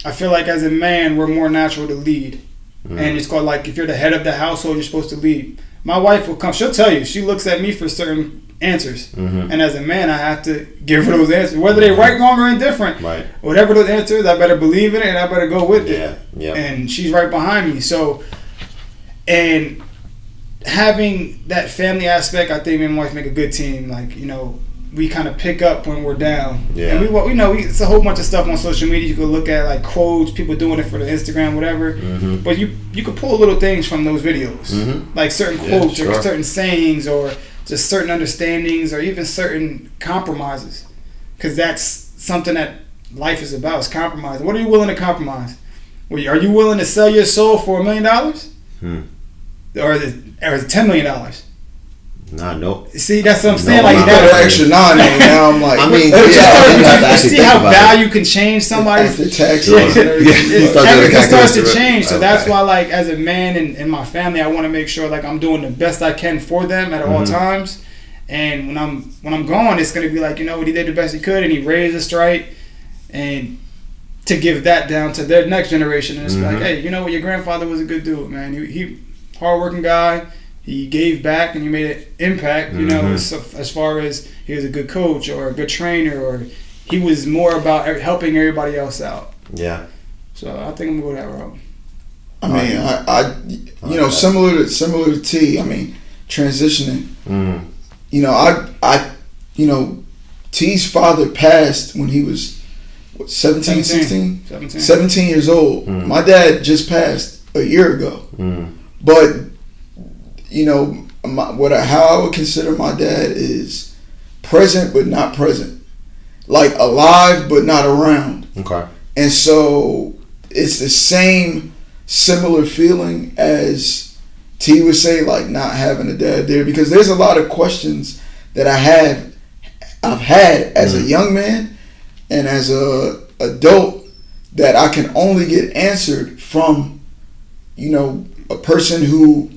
I feel like as a man, we're more natural to lead. And it's called like, if you're the head of the household, you're supposed to lead. My wife will come, she'll tell you, she looks at me for certain answers. And as a man, I have to give her those answers. Whether they're right, wrong, or indifferent. Whatever those answers, I better believe in it and I better go with it. And she's right behind me. So, and having that family aspect, I think me and my wife make a good team. Like, we kind of pick up when we're down. And it's a whole bunch of stuff on social media. You can look at like quotes, people doing it for the Instagram, whatever. But you could pull little things from those videos, like certain quotes or certain sayings or just certain understandings or even certain compromises, because that's something that life is about. Is compromise. What are you willing to compromise? Are you willing to sell your soul for $1 million? Or is it $10 million? Nah, nope. See, that's what I'm saying. Like that extra $9 now, I'm like, I mean, you see how value can change somebody. After taxes, everything starts to change. So that's why, like, as a man in my family, I want to make sure like I'm doing the best I can for them at all times. And when I'm gone, it's gonna be like, he did the best he could, and he raised us right, and to give that down to their next generation, and it's like, hey, you know what, your grandfather was a good dude, man. He hardworking guy. He gave back and he made an impact, as far as he was a good coach or a good trainer, or he was more about helping everybody else out. Yeah. So I think I'm going to go that route. I mean, I you know, similar to T. I mean, transitioning. You know, I you know, T's father passed when he was what, 17 years old. My dad just passed a year ago. But you know, how I would consider my dad is present but not present, like alive but not around. Okay. And so it's the same similar feeling as T would say, like not having a dad there, because there's a lot of questions that I've had as a young man and as a adult that I can only get answered from, you know, a person who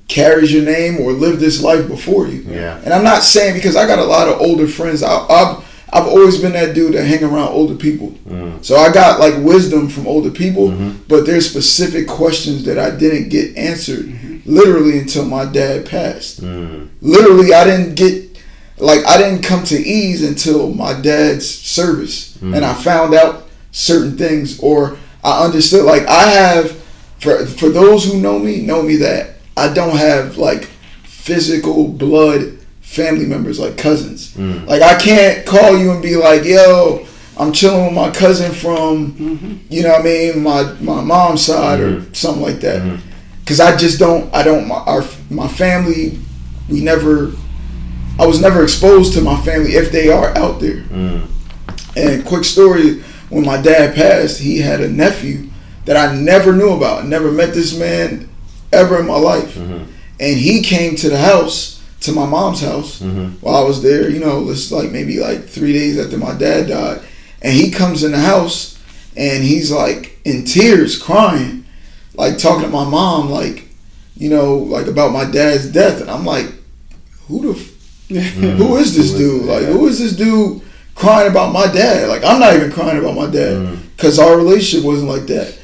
carries your name or lived this life before you. Yeah. And I'm not saying, because I got a lot of older friends. I've always been that dude that hang around older people. So I got like wisdom from older people, but there's specific questions that I didn't get answered literally until my dad passed. Literally, I didn't come to ease until my dad's service, and I found out certain things, or I understood. Like I have, for those who know me that I don't have like physical blood family members, like cousins. Like I can't call you and be like, yo, I'm chilling with my cousin from, you know what I mean, my mom's side or something like that. Because I just don't, my family, I was never exposed to my family if they are out there. And quick story, when my dad passed, he had a nephew that I never knew about. Never met this man ever in my life. And he came to the house, to my mom's house, while I was there. You know, it's like maybe like 3 days after my dad died. And he comes in the house and he's like in tears, crying, like talking to my mom, like, you know, like about my dad's death. And I'm like, who is this dude? Like, who is this dude crying about my dad? Like, I'm not even crying about my dad, because our relationship wasn't like that.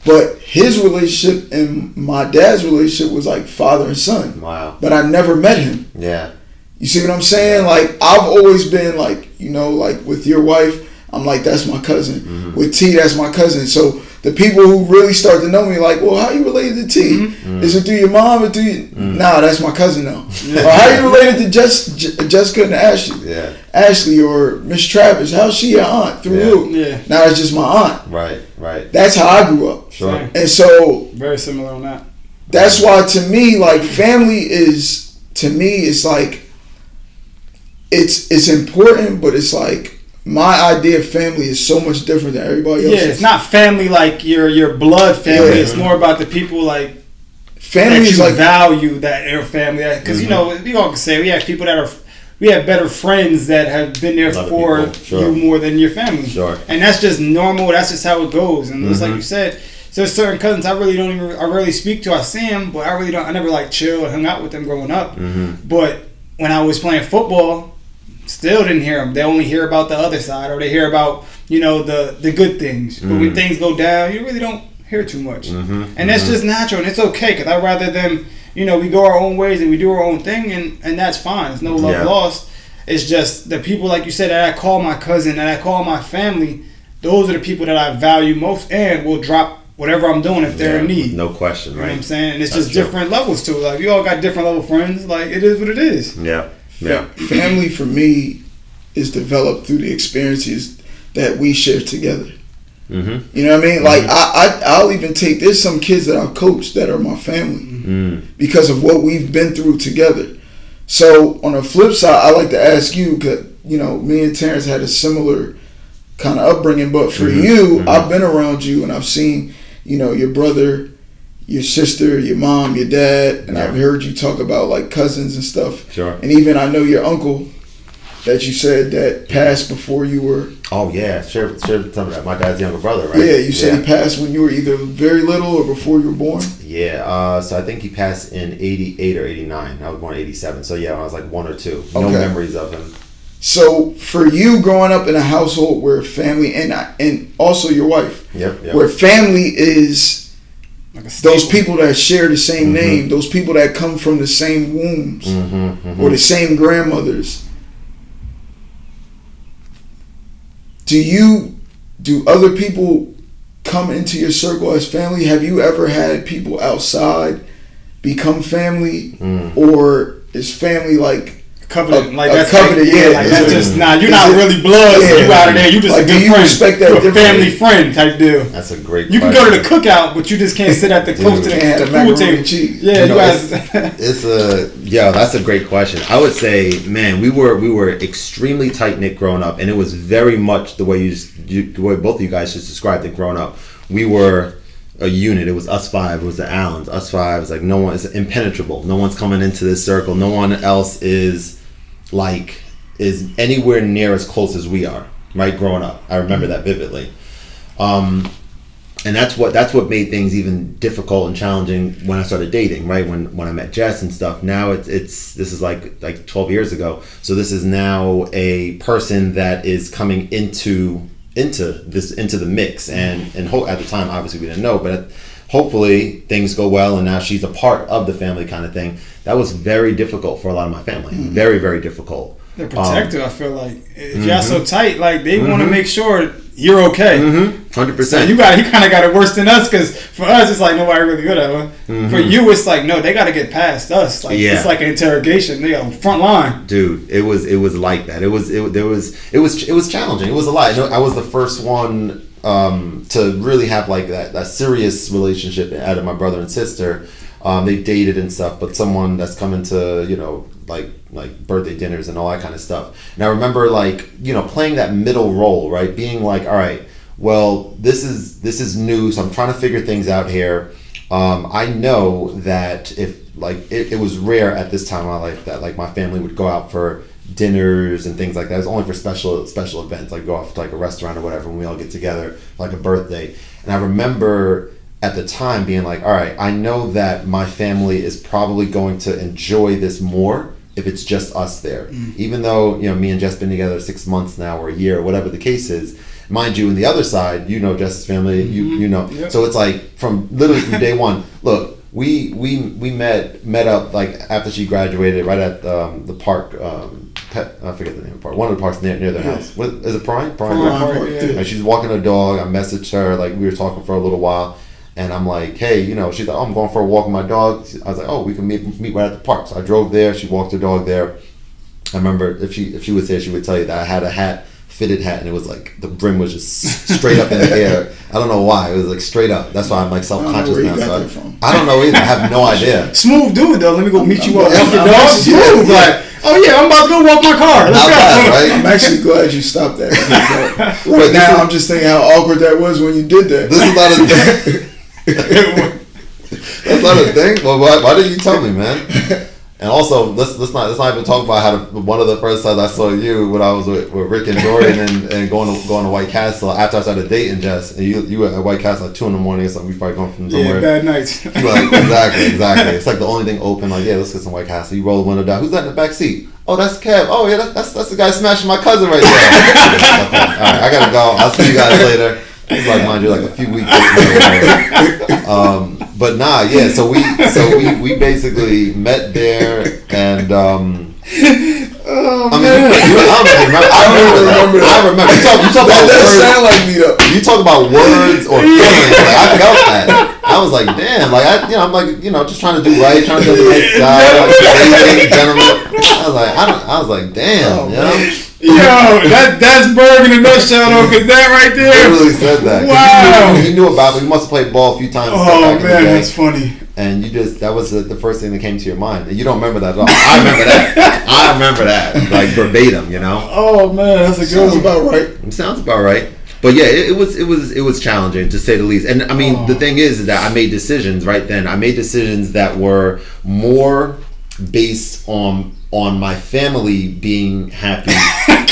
But his relationship and my dad's relationship was like father and son. Wow. But I never met him. Yeah. You see what I'm saying? Like, I've always been like, you know, like with your wife, I'm like, that's my cousin. With T, that's my cousin. So the people who really start to know me, like, well, how you related to T? Is it through your mom or through you? Nah, that's my cousin now. Or how you related to Jessica and Ashley? Yeah. Ashley or Miss Travis, how's she your aunt? Through who? Yeah. Now it's just my aunt. Right. That's how I grew up. Sure. And so very similar on that. That's why, to me, like, family is, to me, it's like, it's important, but it's like, my idea of family is so much different than everybody else's. Yeah, it's not family like your blood family. Yeah. It's more about the people like family that is you like value, that your family. Because you know, we all can say we have people that we have better friends that have been there for you more than your family. Sure. And that's just normal. That's just how it goes. And just like you said, so there's certain cousins I rarely speak to. I see them, but I never like chill and hung out with them growing up. But when I was playing football, still didn't hear them. They only hear about the other side, or they hear about, you know, the good things. But when things go down, you really don't hear too much. And that's just natural, and it's okay, because I'd rather them, you know, we go our own ways and we do our own thing, and that's fine. There's no love lost. It's just the people, like you said, that I call my cousin, that I call my family, those are the people that I value most and will drop whatever I'm doing if they're in need. No question, right? You know what I'm saying? And it's just different levels to it. Like, we all got different level friends. Like, it is what it is. Yeah. Family for me is developed through the experiences that we share together. You know what I mean? Like, I'll even take, there's some kids that I've coached that are my family because of what we've been through together. So on the flip side, I like to ask you, because, you know, me and Terrence had a similar kind of upbringing, but for you, I've been around you and I've seen, you know, your brother, your sister, your mom, your dad, and I've heard you talk about like cousins and stuff. Sure. And even I know your uncle that you said that passed before you were. Oh yeah, sure. Tell me that. My dad's younger brother, right? Yeah, you said he passed when you were either very little or before you were born. Yeah. So I think he passed in 88 or 89. I was born in 87. So yeah, when I was like 1 or 2. No memories of him. So for you, growing up in a household where family and also your wife, where family is like those people that share the same name, those people that come from the same wombs or the same grandmothers. do other people come into your circle as family? Have you ever had people outside become family, or is family like covenant? Like that's covenant, yeah. Like that's just you're not really blood. So you out of there. You just like, a good friend. Respect that you're a family friend type deal. That's a great. You can go to the cookout, but you just can't sit at the close to the food table. Yeah, you guys. That's a great question. I would say, man, we were extremely tight knit growing up, and it was very much the way the way both of you guys just described it growing up. We were a unit. It was us five. It was the Allens. Us five is like no one is impenetrable. No one's coming into this circle. No one else is anywhere near as close as we are. Right, growing up, I remember that vividly. And that's what made things even difficult and challenging when I started dating. Right, when I met Jess and stuff. Now this is like 12 years ago. So this is now a person that is coming into the mix, and at the time obviously we didn't know, but hopefully things go well and now she's a part of the family kind of thing. That was very difficult for a lot of my family. Very, very difficult. They're protective. I feel like if y'all so tight, like they want to make sure you're okay. 100%. So you kind of got it worse than us, because for us it's like nobody really good at it. For you it's like no, they got to get past us. Like it's like an interrogation. They on front line. Dude, it was like that. It was challenging. It was a lot. I was the first one to really have like that serious relationship out of my brother and sister. They dated and stuff, but someone that's coming to like birthday dinners and all that kind of stuff. And I remember playing that middle role, right? Being like, all right, well, this is new, so I'm trying to figure things out here. I know that if it was rare at this time in my life that like my family would go out for dinners and things like that. It was only for special events, like go off to like a restaurant or whatever when we all get together for like a birthday. And I remember at the time being like, all right, I know that my family is probably going to enjoy this more if it's just us there. Even though, me and Jess been together 6 months now or a year or whatever the case is. Mind you, on the other side, Jess's family, you know. Yep. So it's like from day one, look, we met up like after she graduated right at the park, I forget the name of the park. One of the parks near their house. What is it? Prime Park. Yeah. And she's walking her dog. I messaged her, like we were talking for a little while, and I'm like, hey, she's like, oh, I'm going for a walk with my dog. I was like, oh, we can meet right at the park. So I drove there. She walked her dog there. I remember if she was there, she would tell you that I had a fitted hat, and it was like the brim was just straight up in the air. I don't know why. It was like straight up. That's why I'm like self-conscious now. So I don't know either. I have no idea. Smooth dude though. Let me go meet you up. Walk your dog. Smooth. Like, oh yeah, I'm about to go walk my car. Let's go. Bad, right? I'm actually glad you stopped that. Right now, I'm just thinking how awkward that was when you did that. This is not a thing. That's not a thing. Well, why didn't you tell me, man? And also, let's not even talk about how one of the first times I saw you when I was with Rick and Dorian and going to White Castle after I started dating Jess, and you were at White Castle at 2 a.m. or something. We probably going from somewhere. Yeah, bad nights. You were like, exactly. It's like the only thing open. Like, yeah, let's get some White Castle. You roll the window down. Who's that in the back seat? Oh, that's Kev. Oh yeah, that's the guy smashing my cousin right there. Okay. All right, I gotta go. I'll see you guys later. It's like, mind you, like a few weeks. But nah, yeah. So we basically met there, and I remember. You talk about that words. Sound like me though. You talk about words or feelings. Like I felt that. I was like, damn. Like I'm like, just trying to do right, trying to do the right side, like gentleman. I was like, damn, Yo, that's Berg in a nutshell though, cause that right there. He really said that. Wow. He knew about it. He must have played ball a few times. Oh man, that's funny. And that was the first thing that came to your mind. And you don't remember that at all. I remember that. Like verbatim, Oh man, that's a good one. Sounds about right. It sounds about right. But yeah, it was challenging to say the least. And I mean, the thing is that I made decisions right then. I made decisions that were more based on my family being happy.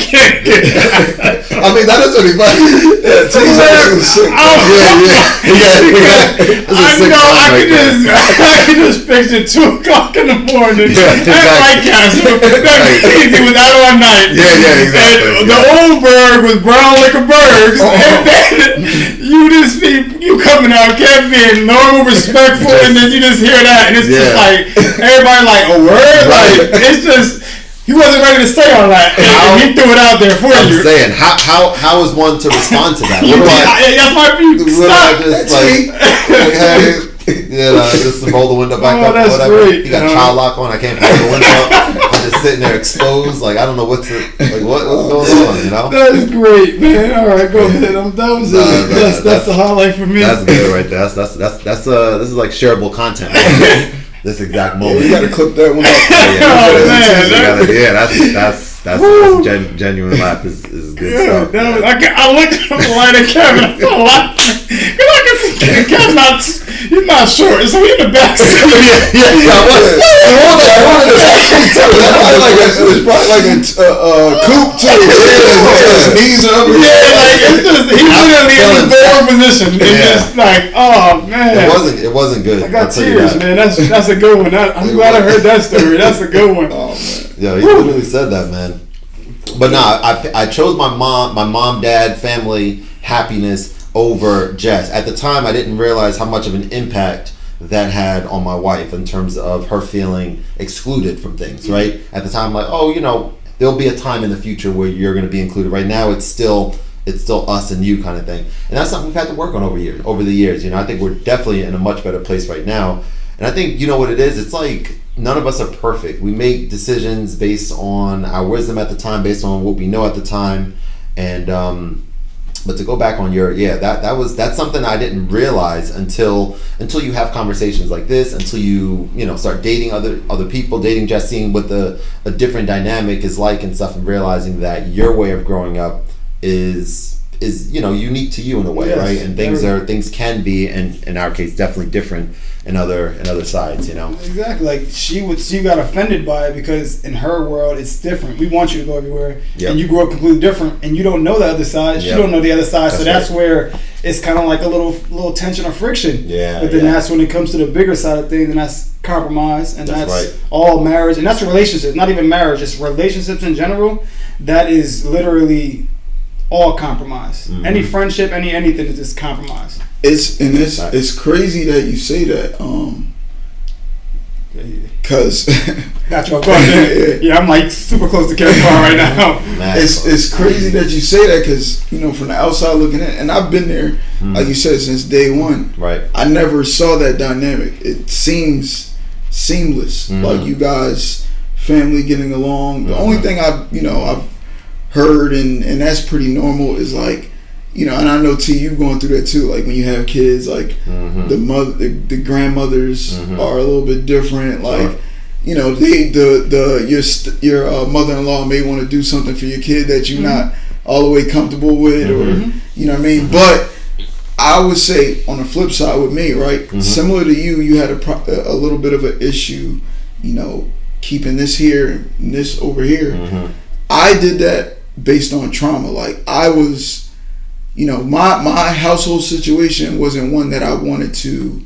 I mean, that is really funny. Yeah, I can just picture 2 o'clock in the morning at White Castle. That Easy was out all night. Yeah, exactly. And the old Berg was brown like a Berg. And then you just see you coming out, Kev being normal, respectful, and then you just hear that, and it's just like everybody like a word. Like it's just. He wasn't ready to say all that. He threw it out there for you. I'm saying, how is one to respond to that? That's my view. Stop. Just hey, just to roll the window back up or whatever. Great. You got child lock on. I can't roll the window up. I'm just sitting there exposed. Like I don't know what's going on. You know. That is great, man. All right, go ahead. That's the highlight for me. That's good right there. This is like shareable content. Man. This exact moment. You gotta clip that one up. That's genuine laugh is good stuff. I looked at the line of Kevin. I started laughing. Because I can see Kevin's he's not short, so he's in the back. It's probably like a coupe too. His knees up. It's just he's literally in the forward position. It's just like, oh man. It wasn't good. I got tears, man. That's a good one. I'm glad I heard that story. That's a good one. Oh man. Yeah, he literally said that, man. But I chose my mom, dad, family, happiness over Jess. At the time, I didn't realize how much of an impact that had on my wife in terms of her feeling excluded from things, right? At the time, like, oh, there'll be a time in the future where you're going to be included. Right now, it's still us and you kind of thing. And that's something we've had to work on over the years. I think we're definitely in a much better place right now. And I think, what it is? It's like none of us are perfect. We make decisions based on our wisdom at the time, based on what we know at the time. And but to go back on that's something I didn't realize until you have conversations like this, until you start dating other people, dating Jess, seeing what a different dynamic is like and stuff, and realizing that your way of growing up is unique to you in a way, right? And things can be, and in our case, definitely different in other sides, Exactly. Like she got offended by it because in her world it's different. We want you to go everywhere, and you grew up completely different, and you don't know the other side. She don't know the other side, so that's where it's kind of like a little tension or friction. But then that's when it comes to the bigger side of things, and that's compromise, and that's all marriage, and that's relationships. Not even marriage, just relationships in general. That is literally all compromise. Mm-hmm. Any friendship, anything is just compromise. It's crazy that you say that. Cause I'm like super close to Kevin's car right now. It's crazy that you say that because from the outside looking in, and I've been there, like you said, since day one. Right. I never saw that dynamic. It seems seamless, like you guys, family getting along. The only thing I've heard and that's pretty normal is like, and I know T, you going through that too. Like when you have kids, like the grandmothers are a little bit different. Like your mother-in-law may want to do something for your kid that you're not all the way comfortable with, or you know what I mean. But I would say on the flip side with me, right, similar to you had a little bit of an issue, keeping this here and this over here. I did that based on trauma. Like I was, my household situation wasn't one that I wanted to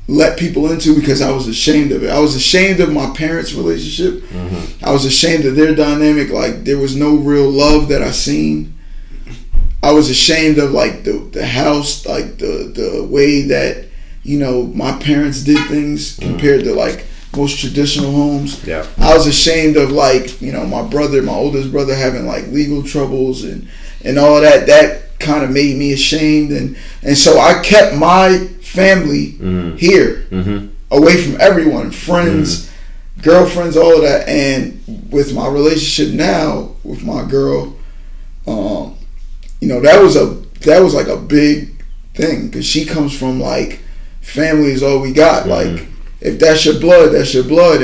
let people into because I was ashamed of it. I was ashamed of my parents' relationship. I was ashamed of their dynamic. Like there was no real love that I seen. I was ashamed of like the house, like the way that, my parents did things compared to like most traditional homes. Yeah. I was ashamed of like, my oldest brother having like legal troubles and all that. That kind of made me ashamed, and so I kept my family here, away from everyone, friends, girlfriends, all of that. And with my relationship now with my girl, that was like a big thing because she comes from like family is all we got. Like if that's your blood, that's your blood.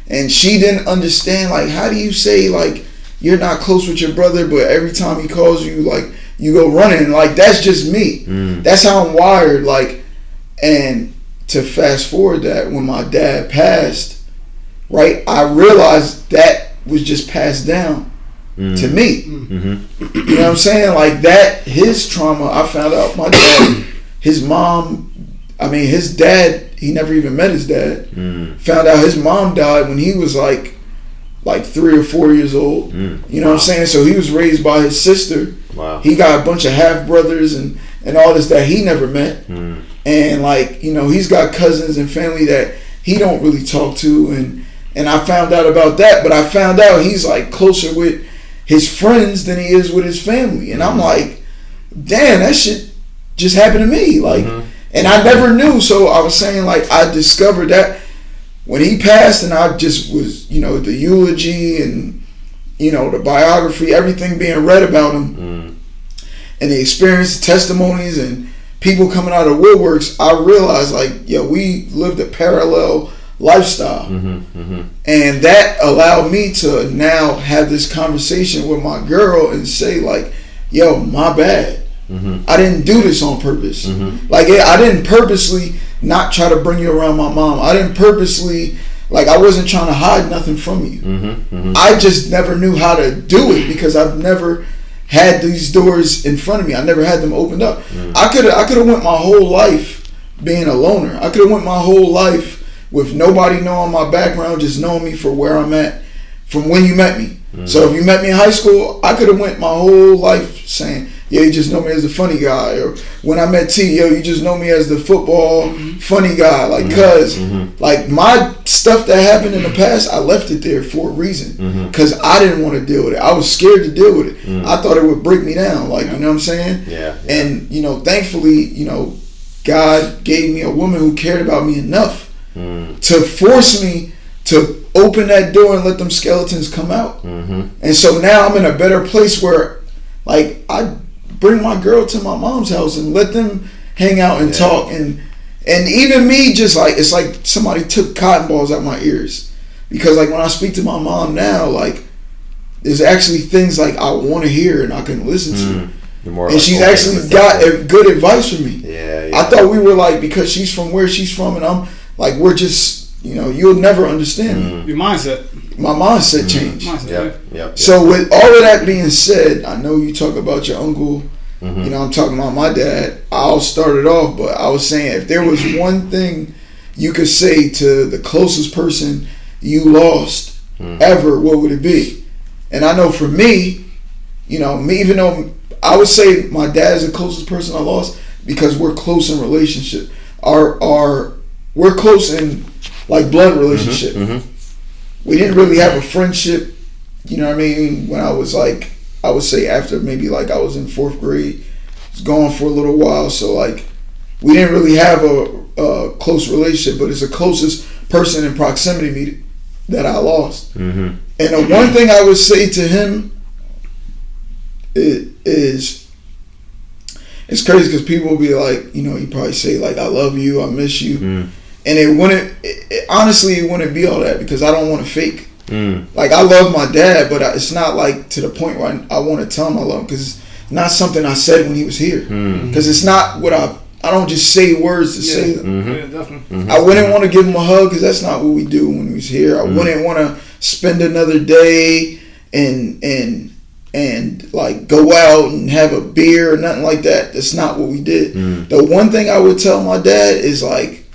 And she didn't understand, like, how do you say, like, you're not close with your brother, but every time he calls you, like, you go running. Like, that's just me. That's how I'm wired. Like, and to fast forward that, when my dad passed, right, I realized that was just passed down to me. You know what I'm saying? Like, that, his trauma, I found out my dad, his dad, he never even met his dad. Found out his mom died when he was like 3 or 4 years old. You know what I'm saying? So he was raised by his sister. Wow. He got a bunch of half brothers and all this that he never met. And like, he's got cousins and family that he don't really talk to, and And I found out about that, but I found out he's like closer with his friends than he is with his family. And I'm like, damn, that shit just happened to me. Like, and I never knew. So I was saying, like, I discovered that when he passed, and I just was, you know, the eulogy and, you know, the biography, everything being read about him, and the experience, testimonies, and people coming out of woodworks, I realized, like, yo, we lived a parallel lifestyle. And that allowed me to now have this conversation with my girl and say, like, yo, my bad. I didn't do this on purpose. Like, I didn't purposely not try to bring you around my mom. I didn't purposely, like, I wasn't trying to hide nothing from you. I just never knew how to do it because I've never had these doors in front of me. I never had them opened up. I could have went my whole life being a loner. I could have went my whole life with nobody knowing my background, just knowing me for where I'm at from when you met me. So if you met me in high school, I could have went my whole life saying, yeah, you just know me as the funny guy. Or when I met T, yo, you just know me as the football funny guy. Like, cause like my stuff that happened in the past, I left it there for a reason. Cause I didn't want to deal with it. I was scared to deal with it. I thought it would break me down. Like, you know what I'm saying? Yeah. And, you know, thankfully, you know, God gave me a woman who cared about me enough to force me to open that door and let them skeletons come out. And so now I'm in a better place where, like, I bring my girl to my mom's house and let them hang out and talk. And even me, just like, it's like somebody took cotton balls out my ears. Because, like, when I speak to my mom now, like, there's actually things, like, I want to hear and I can listen to. And like, she's actually got good advice for me. I thought we were, like, because she's from where she's from and I'm, like, we're just, you know, you'll never understand me. Your mindset. My mindset changed. Yep. So with all of that being said, I know you talk about your uncle. You know, I'm talking about my dad. I'll start it off, but I was saying, if there was one thing you could say to the closest person you lost ever, what would it be? And I know for me, you know, me, even though I would say my dad is the closest person I lost because we're close in relationship. We're close in, like, blood relationship. We didn't really have a friendship, you know what I mean, when I was, like, I would say after maybe, like, I was in 4th grade. I was gone for a little while, so, like, we didn't really have a close relationship, but it's the closest person in proximity to me that I lost. And the one thing I would say to him is, it's crazy because people will be like, you know, you probably say, like, I love you, I miss you. And honestly, it wouldn't be all that because I don't want to fake. Like, I love my dad, but it's not, like, to the point where I want to tell him I love him because it's not something I said when he was here. Because it's not what I don't just say words to say them. Yeah, definitely. I wouldn't want to give him a hug because that's not what we do when he was here. I wouldn't want to spend another day and like go out and have a beer or nothing like that. That's not what we did. The one thing I would tell my dad is, like,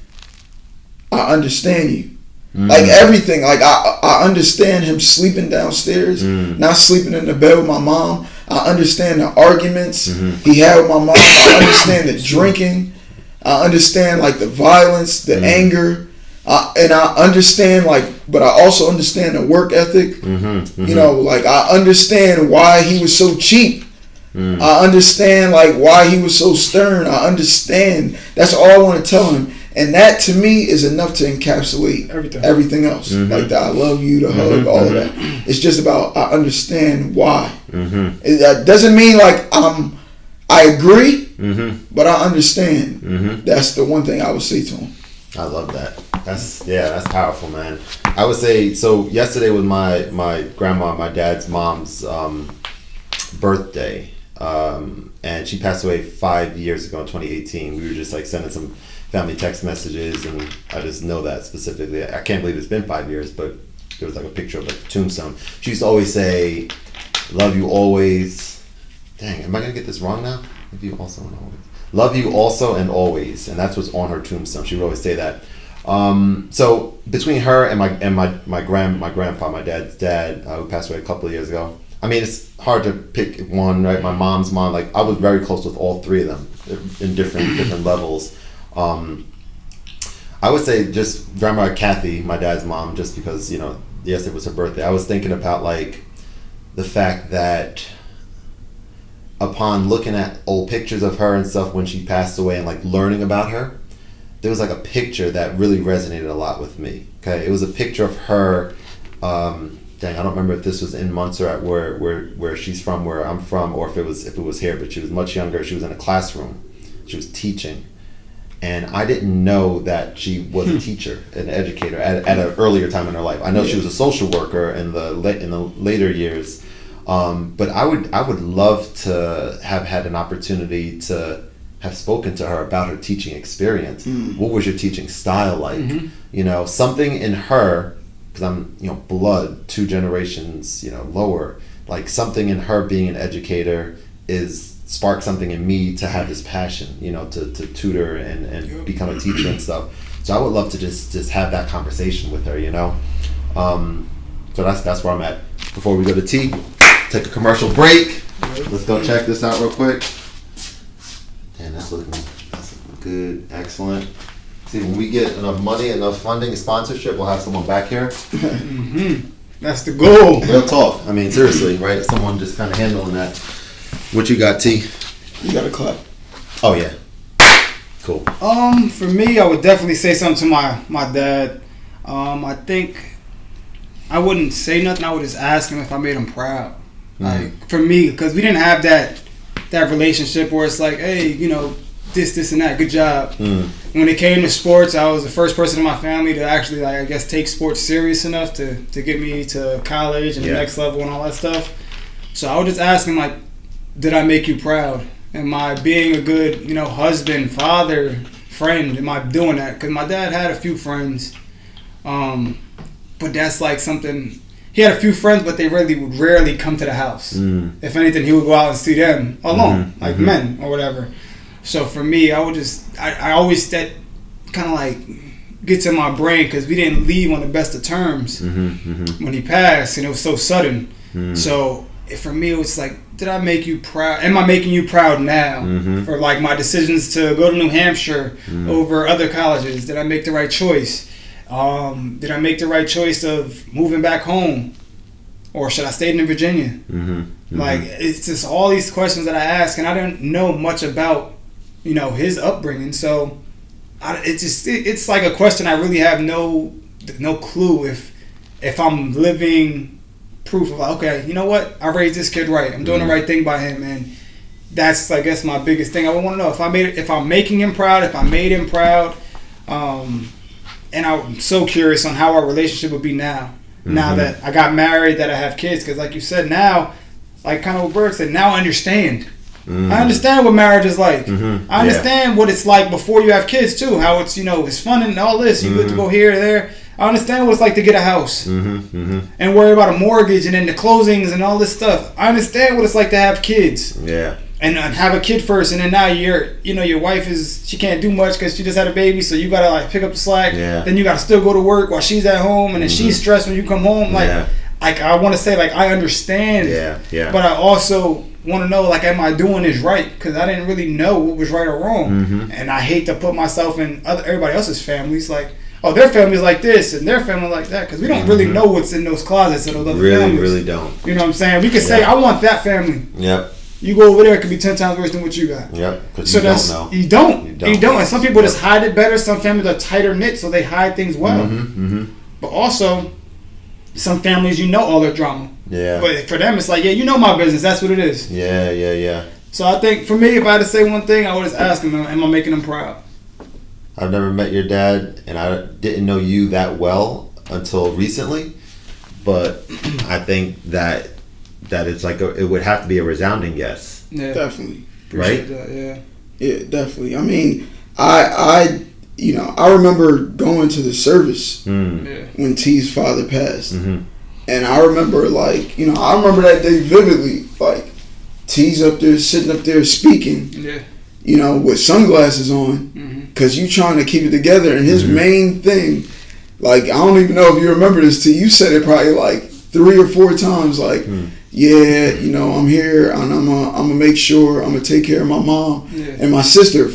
I understand you. Like, everything. Like, I understand him sleeping downstairs, not sleeping in the bed with my mom. I understand the arguments he had with my mom. I understand the drinking. I understand, like, the violence, the anger. And I understand, like, but I also understand the work ethic. You know, like, I understand why he was so cheap. I understand, like, why he was so stern. I understand. That's all I want to tell him. And that, to me, is enough to encapsulate everything else. Like the I love you, the hug, all of that. It's just about I understand why. It doesn't mean, like, I agree, but I understand. That's the one thing I would say to him. I love that. That's powerful, man. I would say, so yesterday was my grandma, my dad's mom's birthday. And she passed away 5 years ago in 2018. We were just, like, sending some family text messages, and I just know that specifically. I can't believe it's been 5 years, but there was, like, a picture of, like, a tombstone. She used to always say, love you always. Dang, am I going to get this wrong now? Love you also and always. Love you also and always. And that's what's on her tombstone. She would always say that. So between her and my grandpa, my dad's dad, who passed away a couple of years ago, I mean, it's hard to pick one, right? My mom's mom, like, I was very close with all three of them in different levels. I I would say just Grandma Kathy, my dad's mom, just because, yes, it was her birthday. I was thinking about like the fact that upon looking at old pictures of her and stuff when she passed away and like learning about her, there was like a picture that really resonated a lot with me. Okay, it was a picture of her. I don't remember if this was in Montserrat where she's from, where I'm from, or if it was here. But she was much younger. She was in a classroom. She was teaching, and I didn't know that she was a teacher, an educator at an earlier time in her life. I know she was a social worker in the later years, but I would love to have had an opportunity to have spoken to her about her teaching experience. What was your teaching style like? Something in her. Because I'm, blood 2 generations, lower. Like something in her being an educator sparked something in me to have this passion, to tutor and become a teacher and stuff. So I would love to just have that conversation with her, So that's where I'm at. Before we go to tea, take a commercial break. Let's go check this out real quick. And that's looking good, excellent. See, when we get enough money, enough funding, and sponsorship, we'll have someone back here. That's the goal. Real talk. I mean, seriously, right? Someone just kind of handling that. What you got, T? You got to clap. Oh, yeah. Cool. For me, I would definitely say something to my dad. I think I wouldn't say nothing. I would just ask him if I made him proud. Like, for me, because we didn't have that relationship where it's like, hey, this and that, good job. When it came to sports, I was the first person in my family to actually, like, I guess, take sports serious enough to get me to college and the next level and all that stuff. So I would just ask him, like, did I make you proud? Am I being a good, husband, father, friend? Am I doing that? Because my dad had a few friends, but that's like something. He had a few friends, but they would rarely come to the house. If anything, he would go out and see them alone, like men or whatever. So for me, I would I always, that kind of like gets in my brain because we didn't leave on the best of terms when he passed, and it was so sudden. So for me, it was like, did I make you proud? Am I making you proud now for like my decisions to go to New Hampshire over other colleges? Did I make the right choice? Did I make the right choice of moving back home? Or should I stay in Virginia? Like, it's just all these questions that I ask, and I didn't know much about his upbringing, so it's like a question I really have no clue if I'm living proof of, like, okay, you know what, I raised this kid right, I'm doing the right thing by him, and that's, I guess, my biggest thing. I want to know if I'm making him proud, if I made him proud, and I'm so curious on how our relationship would be now that I got married, that I have kids, because like you said, now, like kind of what Berg said, now I understand. I understand what marriage is like. I understand what it's like before you have kids too. How it's it's fun and all this. You get to go here or there. I understand what it's like to get a house and worry about a mortgage and then the closings and all this stuff. I understand what it's like to have kids. Yeah. And have a kid first, and then now your wife she can't do much because she just had a baby, so you gotta like pick up the slack. Yeah. Then you gotta still go to work while she's at home, and then she's stressed when you come home. Like I want to say, like, I understand. Yeah. But I also want to know, like, am I doing this right? Because I didn't really know what was right or wrong, and I hate to put myself in everybody else's families. Like, oh, their family's like this and their family like that, because we don't really know what's in those closets of those other families. Really don't. You know what I'm saying? We can say, I want that family. Yep. You go over there, it could be 10 times worse than what you got. Yep. Because so don't know. You don't. And some people just hide it better. Some families are tighter knit, so they hide things well. But also, some families, all their drama. Yeah. But for them, it's like, my business. That's what it is. Yeah. So I think for me, if I had to say one thing, I would just ask him, am I making him proud? I've never met your dad, and I didn't know you that well until recently. But I think that it's like it would have to be a resounding yes. Yeah, definitely. Right? That, yeah, definitely. I mean, I remember going to the service when T's father passed, and I remember I remember that day vividly. Like, T's up there, sitting up there speaking, with sunglasses on, because you trying to keep it together. And his main thing, like, I don't even know if you remember this, T. You said it probably like 3 or 4 times, like. I'm here, and I'm gonna make sure I'm gonna take care of my mom and my sister.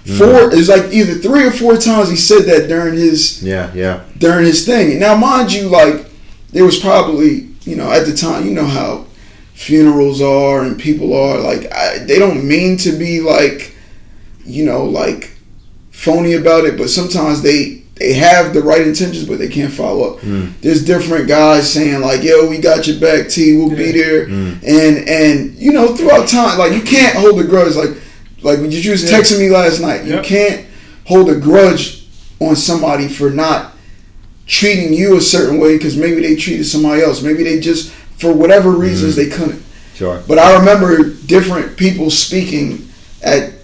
It's like either 3 or 4 times he said that during his thing. Now, mind you, like there was probably, you know, at the time, you know how funerals are and people are like they don't mean to be like, you know, like phony about it, but sometimes they have the right intentions, but they can't follow up. There's different guys saying like, yo, we got your back, T, we'll be there. And you know, throughout time, like you can't hold a grudge. Like when you was texting me last night, you can't hold a grudge on somebody for not treating you a certain way because maybe they treated somebody else. Maybe they just, for whatever reasons, they couldn't. Sure. But I remember different people speaking at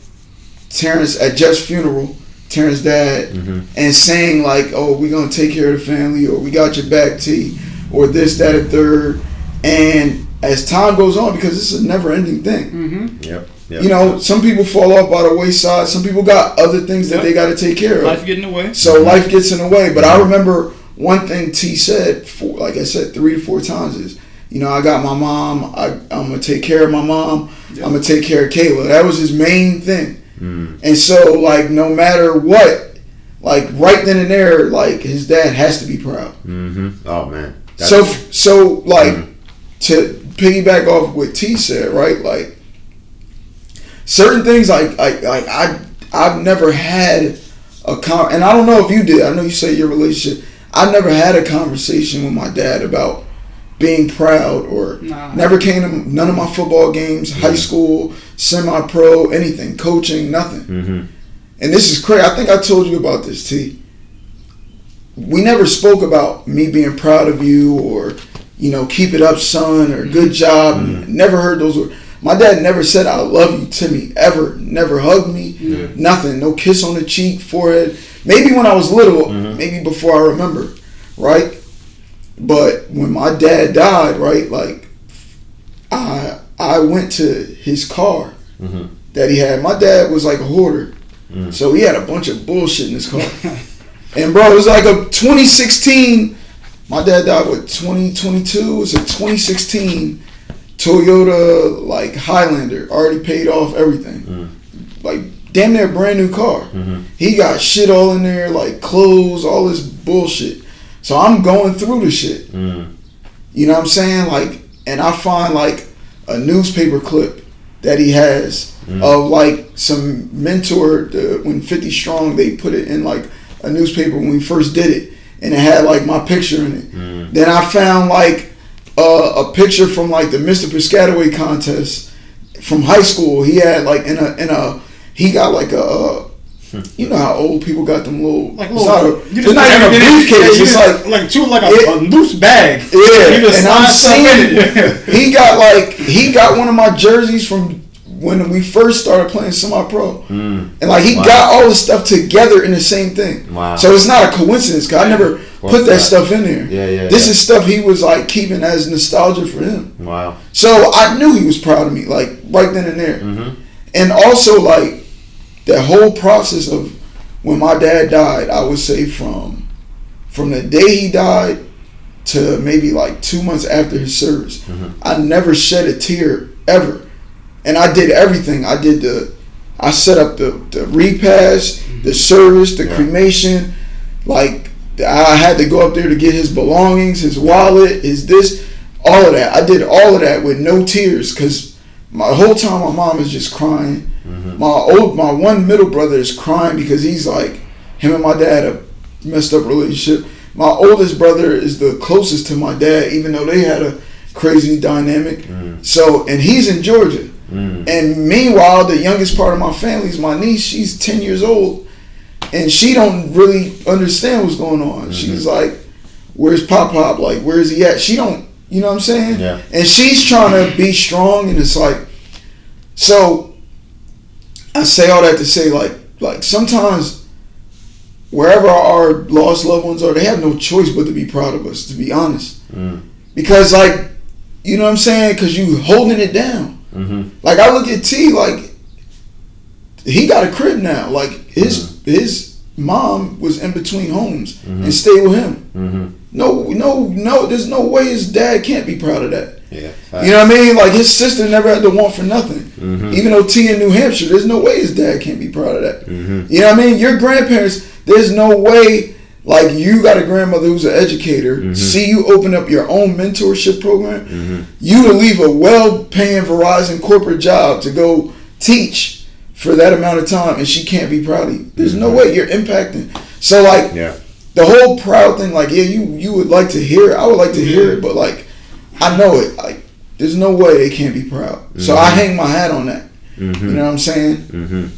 Jeff's funeral, Terrence's dad, and saying like, "Oh, we're gonna take care of the family," or "We got your back, T," or this, that, and third. And as time goes on, because this is a never-ending thing. Yep. You know, some people fall off by the wayside. Some people got other things that they got to take care of. Life get in the way. So life gets in the way. But I remember one thing T said, like I said, 3 to 4 times is, you know, I got my mom. I'm gonna take care of my mom. I'm gonna take care of Kayla. That was his main thing. And so, like, no matter what, like right then and there, like his dad has to be proud. Oh man. So like to piggyback off what T said, right? Like certain things, like I've never had and I don't know if you did. I know you say your relationship. I've never had a conversation with my dad about being proud, or never came to none of my football games, high school, semi-pro, anything, coaching, nothing. And this is crazy. I think I told you about this, T. We never spoke about me being proud of you, or, you know, keep it up, son, or good job. Never heard those words. My dad never said I love you to me, ever. Never hugged me, nothing. No kiss on the cheek, forehead. Maybe when I was little, maybe before I remember, right? But when my dad died, right, like I went to his car that he had. My dad was like a hoarder, so he had a bunch of bullshit in his car. And bro, it was like a 2016. My dad died with 2022. It was a 2016 Toyota like Highlander, already paid off everything, like damn near brand new car. He got shit all in there, like clothes, all this bullshit. So I'm going through the shit. You know what I'm saying? Like, and I find like a newspaper clip that he has of like some mentor, when 50 Strong, they put it in like a newspaper when we first did it, and it had like my picture in it. Then I found like a picture from like the Mr. Piscataway contest from high school. He had like he got like a you know how old people got them little, it's not even a briefcase. It's like a loose bag. Yeah, and I'm seeing he got one of my jerseys from when we first started playing semi-pro, and like he got all the stuff together in the same thing. So it's not a coincidence, because I never put that stuff in there. This is stuff he was like keeping as nostalgia for him. So I knew he was proud of me, like right then and there. And also like that whole process of when my dad died, I would say from the day he died to maybe like 2 months after his service, I never shed a tear ever. And I did everything. I set up the repast, the service, the cremation. Like I had to go up there to get his belongings, his wallet, his this, all of that. I did all of that with no tears, because my whole time my mom is just crying. My one middle brother is crying because he's like, him and my dad have messed up relationship. My oldest brother is the closest to my dad, even though they had a crazy dynamic. So, and he's in Georgia. And meanwhile, the youngest part of my family is my niece. She's 10 years old, and she don't really understand what's going on. She's like, where's Pop? Like, where is he at? She don't, you know what I'm saying? And she's trying to be strong, and it's like, so I say all that to say, like sometimes wherever our lost loved ones are, they have no choice but to be proud of us, to be honest. Because like, you know what I'm saying? Because you holding it down. Like I look at T, like he got a crib now. Like his mom was in between homes and stayed with him. No, there's no way his dad can't be proud of that. Yeah. You know what I mean? Like, his sister never had to want for nothing. Even though T in New Hampshire, there's no way his dad can't be proud of that. You know what I mean? Your grandparents, there's no way, like, you got a grandmother who's an educator, see you open up your own mentorship program, you would leave a well-paying Verizon corporate job to go teach for that amount of time, and she can't be proud of you. There's no way. You're impacting. So, like, the whole proud thing, like, yeah, you would like to hear it. I would like to hear it, but, like, I know it. Like, there's no way they can't be proud. So I hang my hat on that. You know what I'm saying?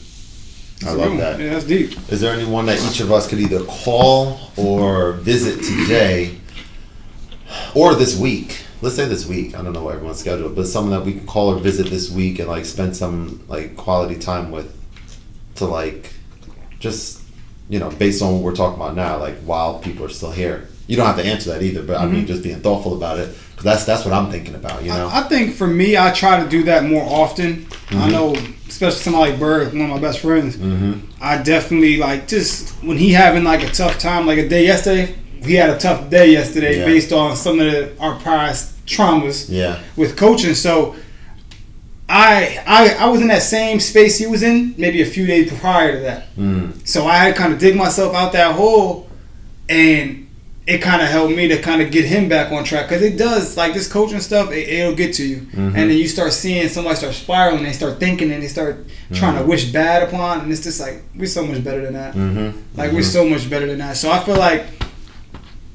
I love that. Yeah, that's deep. Is there anyone that each of us could either call or visit today or this week? Let's say this week. I don't know what everyone's scheduled, but someone that we can call or visit this week and, like, spend some, like, quality time with to, like, just, you know, based on what we're talking about now, like, while people are still here. You don't have to answer that either, but I mean, just being thoughtful about it, because that's what I'm thinking about, you know? I think for me, I try to do that more often. I know, especially somebody like Bird, one of my best friends, I definitely, like, just when he having, like, a tough time, like a day yesterday, he had a tough day yesterday based on some of our past traumas with coaching. So I was in that same space he was in maybe a few days prior to that. So I had to kind of dig myself out that hole, and it kind of helped me to kind of get him back on track, because it does, like, this coaching stuff, it'll get to you. And then you start seeing somebody start spiraling, they start thinking, and they start trying to wish bad upon, and it's just like, we're so much better than that. Like, we're so much better than that. So I feel like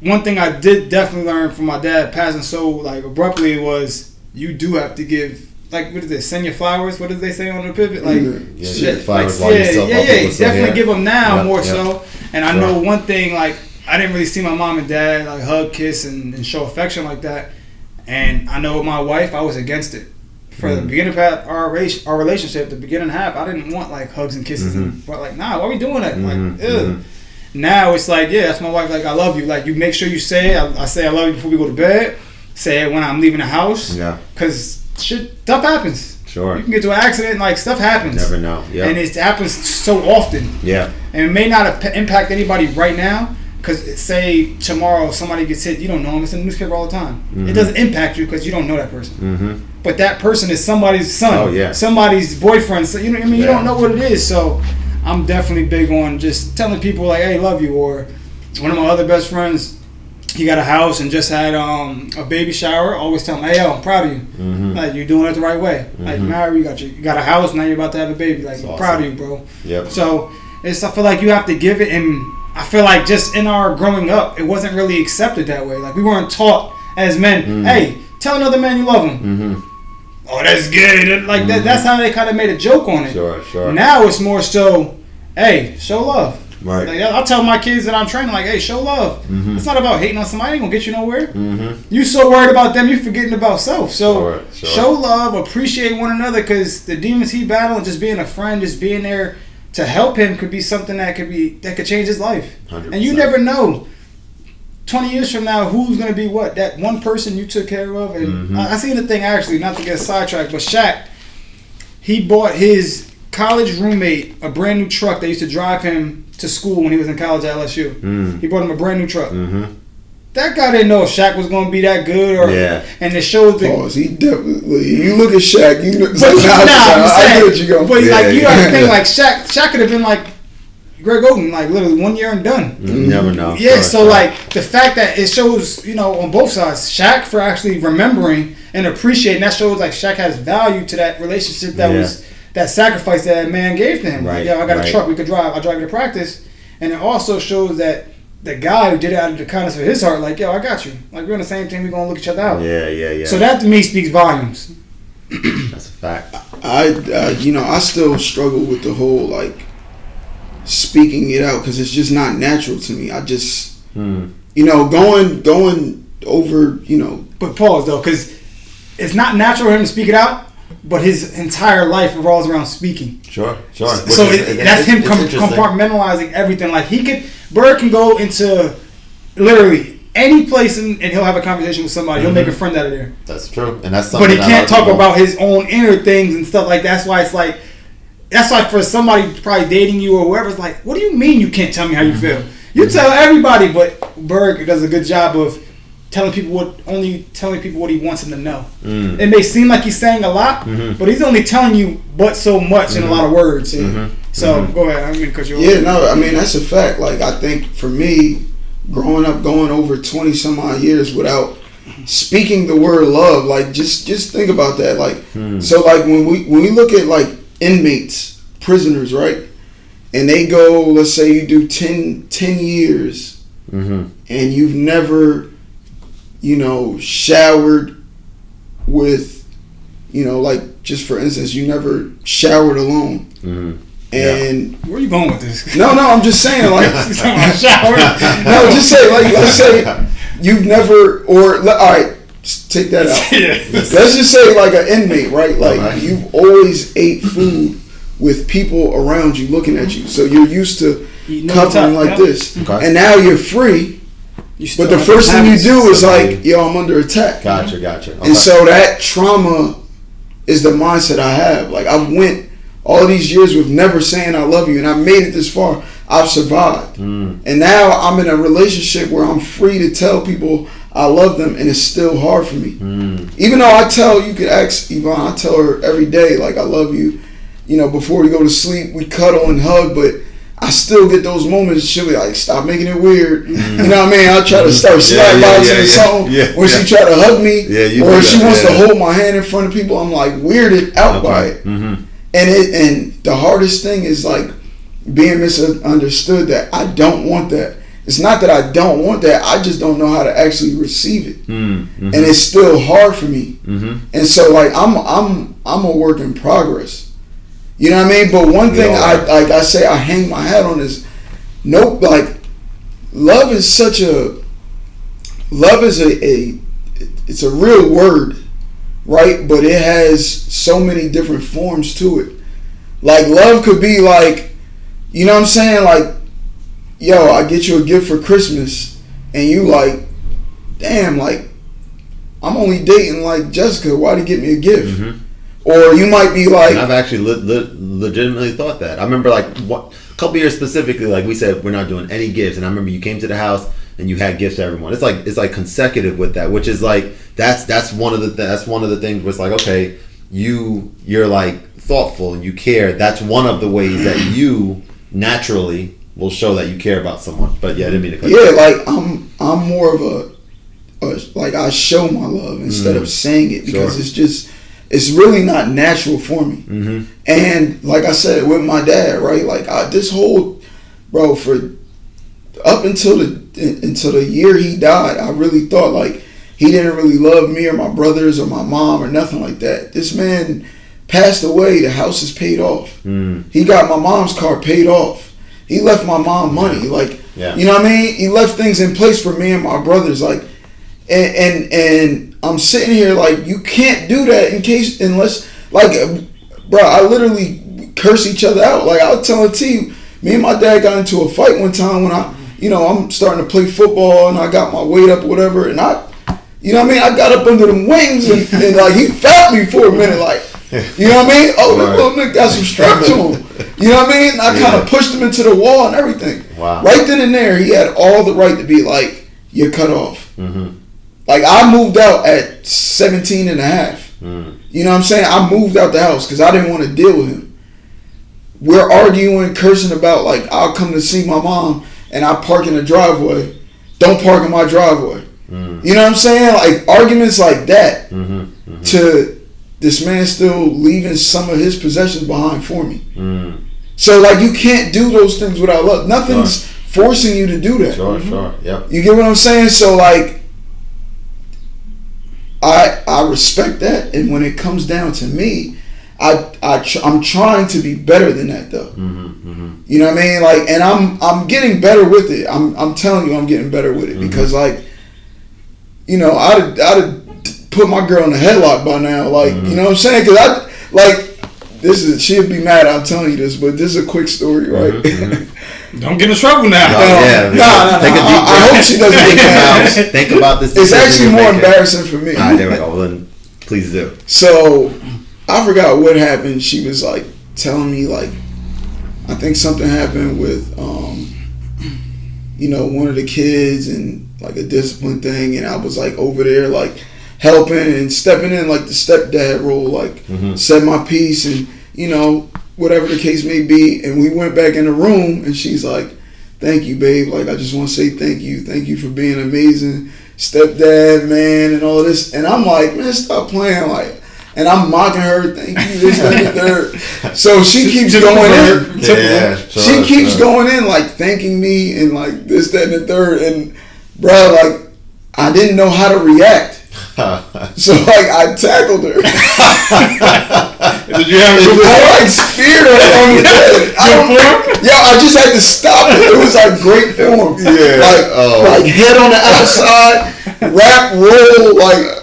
one thing I did definitely learn from my dad passing so, like, abruptly was, you do have to give, like, what is it, send your flowers? What did they say on the pivot? Like, flowers while you're still definitely give them now more so. And I know one thing, like, I didn't really see my mom and dad, like, hug, kiss, and show affection like that. And I know with my wife, I was against it. For the beginning of our relationship, the beginning half, I didn't want, like, hugs and kisses. But, like, nah, why are we doing that? Like, ew. Now it's like, yeah, that's my wife. Like, I love you. Like, you make sure you say it. I say I love you before we go to bed. Say it when I'm leaving the house. Yeah. Because stuff happens. Sure. You can get to an accident, like, stuff happens. You never know. Yeah. And it happens so often. Yeah. And it may not impact anybody right now. Because say tomorrow somebody gets hit, you don't know him. It's in the newspaper all the time. It doesn't impact you because you don't know that person. But that person is somebody's son, somebody's boyfriend. So, you know what I mean? You don't know what it is. So I'm definitely big on just telling people, like, hey, love you. Or one of my other best friends, he got a house and just had a baby shower. Always tell him, hey, yo, I'm proud of you. Like, you're doing it the right way. Like, married, you got a house, now you're about to have a baby. Like, I'm proud of you, bro. Yep. So I feel like you have to give it, and I feel like just in our growing up, it wasn't really accepted that way. Like, we weren't taught as men, hey, tell another man you love him. Oh, that's good. Like, that's how they kind of made a joke on it. Sure. Now it's more so, hey, show love. Right. Like, I'll tell my kids that I'm training, like, hey, show love. It's not about hating on somebody. It ain't going to get you nowhere. You so worried about them, you're forgetting about self. So show love, appreciate one another, because the demons he battling, just being a friend, just being there to help him could be something that could change his life. 100%. And you never know 20 years from now who's going to be what, that one person you took care of. And I seen the thing, actually, not to get sidetracked, but Shaq, he bought his college roommate a brand new truck that used to drive him to school when he was in college at LSU. He bought him a brand new truck. That guy didn't know if Shaq was going to be that good, and it shows that. Pause. He definitely. You look at Shaq, you look. I get what you're going. But like, you have to think, like, Shaq could have been like Greg Oden, like, literally 1 year and done. You never know. Yeah, so like the fact that it shows, you know, on both sides, Shaq for actually remembering and appreciating, that shows like Shaq has value to that relationship that was that sacrifice that man gave to him. Right. Like, yo, I got a truck we could drive. I'll drive you to practice, and it also shows that the guy who did it out of the kindness of his heart, like, yo, I got you. Like, we're on the same team. We're gonna look each other out. Yeah. So that to me speaks volumes. That's a fact. I still struggle with the whole, like, speaking it out, because it's just not natural to me. I just, going over, But pause though, because it's not natural for him to speak it out. But his entire life revolves around speaking. Sure. So that's him compartmentalizing everything. Like, Bird can go into literally any place and he'll have a conversation with somebody. He'll make a friend out of there. That's true, and that's something. But he can't talk about his own inner things and stuff like that. That's why it's like, that's why for somebody probably dating you or whoever, it's like, what do you mean you can't tell me how you feel? You tell everybody, but Bird does a good job of telling people what he wants them to know. It may seem like he's saying a lot, but he's only telling you but so much in a lot of words. So go ahead. I mean, cause you're I mean that's a fact. Like I think for me, growing up, going over 20 some odd years without speaking the word love, like just think about that. Like so, like when we look at like inmates, prisoners, right? And they go, let's say you do 10 years, and you've never, showered with, like just for instance, you never showered alone. And where are you going with this? No, I'm just saying, like, shower. No, just say, like, let's say you've never, all right, take that out. Let's just say, like, an inmate, right? Like, you've always ate food with people around you looking at you, so you're used to covering like this, and now you're free. But the first thing you do is like, yo, I'm under attack. Gotcha. Okay. And so that trauma is the mindset I have. Like, I went all these years with never saying I love you, and I made it this far. I've survived. And now I'm in a relationship where I'm free to tell people I love them, and it's still hard for me. Even though you could ask Yvonne, I tell her every day, like, I love you. Before we go to sleep, we cuddle and hug, but I still get those moments. She'll be like, stop making it weird. You know what I mean? I'll try to start slapboxing or something when she try to hug me, or if she wants to hold my hand in front of people, I'm like weirded out by it. And the hardest thing is like being misunderstood, that I don't want that. It's not that I don't want that, I just don't know how to actually receive it. And it's still hard for me. And so like I'm a work in progress. You know what I mean? But one thing I say I hang my hat on is love is it's a real word, right? But it has so many different forms to it. Like love could be like, you know what I'm saying? Like, yo, I get you a gift for Christmas, and you like, damn, like I'm only dating like Jessica. Why'd he get me a gift? Or you might be like, and I've actually legitimately thought that. I remember like a couple years specifically, like we said, we're not doing any gifts, and I remember you came to the house and you had gifts to everyone. It's like consecutive with that, which is like that's one of the things where it's like, okay, you're like thoughtful and you care. That's one of the ways that you naturally will show that you care about someone. But yeah, I didn't mean to cut you. Like I'm more of a like I show my love instead of saying it, because it's really not natural for me. And like I said with my dad, right? Like for up until the year he died, I really thought like he didn't really love me or my brothers or my mom or nothing like that. This man passed away. The house is paid off. He got my mom's car paid off. He left my mom money. Like, you know what I mean? He left things in place for me and my brothers. Like, and I'm sitting here like, you can't do that unless like, bro, I literally curse each other out. Like I was telling T, me and my dad got into a fight one time when I'm starting to play football and I got my weight up or whatever, and you know what I mean? I got up under them wings and like he felt me for a minute, like, you know what I mean? Oh, that little nigga got some strap to him. You know what I mean? I kind of pushed him into the wall and everything. Wow. Right then and there, he had all the right to be like, you're cut off. Like I moved out at 17 and a half. You know what I'm saying? I moved out the house because I didn't want to deal with him. We're arguing, cursing about like, I'll come to see my mom and I park in the driveway. Don't park in my driveway. You know what I'm saying? Like arguments like that to this man still leaving some of his possessions behind for me. So like you can't do those things without love. Nothing's forcing you to do that. Sure. Yep. You get what I'm saying? So like I respect that, and when it comes down to me, I'm trying to be better than that though. You know what I mean? Like, and I'm getting better with it. I'm telling you, I'm getting better with it because like, you know, I'd put my girl in a headlock by now. Like, you know what I'm saying? Because she'd be mad I'm telling you this, but this is a quick story, right? Don't get in trouble now. No. Take a deep breath. I hope she doesn't get mad. Think about this. It's actually more embarrassing for me. All right, there we go. Well, then please do. So I forgot what happened. She was like telling me like, I think something happened with you know, one of the kids, and like a discipline thing, and I was like over there like helping and stepping in like the stepdad role, like said my piece and whatever the case may be. And we went back in the room and she's like, thank you, babe. Like, I just want to say thank you for being amazing stepdad, man, and all this. And I'm like, man, stop playing, like. And I'm mocking her, thank you, this, that, and the third. So she keeps going in. Yeah, she keeps going in, like, thanking me and, like, this, that, and the third. And, bro, like, I didn't know how to react. So, like, I tackled her. Did you have I, like, speared her on the head. I just had to stop it. It was, like, great form. Yeah. Like, head on the outside, wrap, roll, like...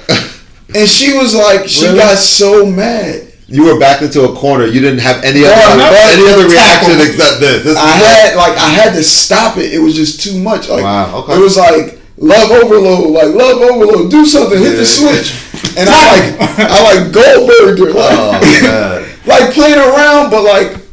And she was like, she got so mad. You were backed into a corner. You didn't have any other reaction except this. I had to stop it. It was just too much. Like, wow. Okay. It was like love overload. Like love overload. Do something. Hit the switch. And I like Goldberg her. Like, like playing around, but like.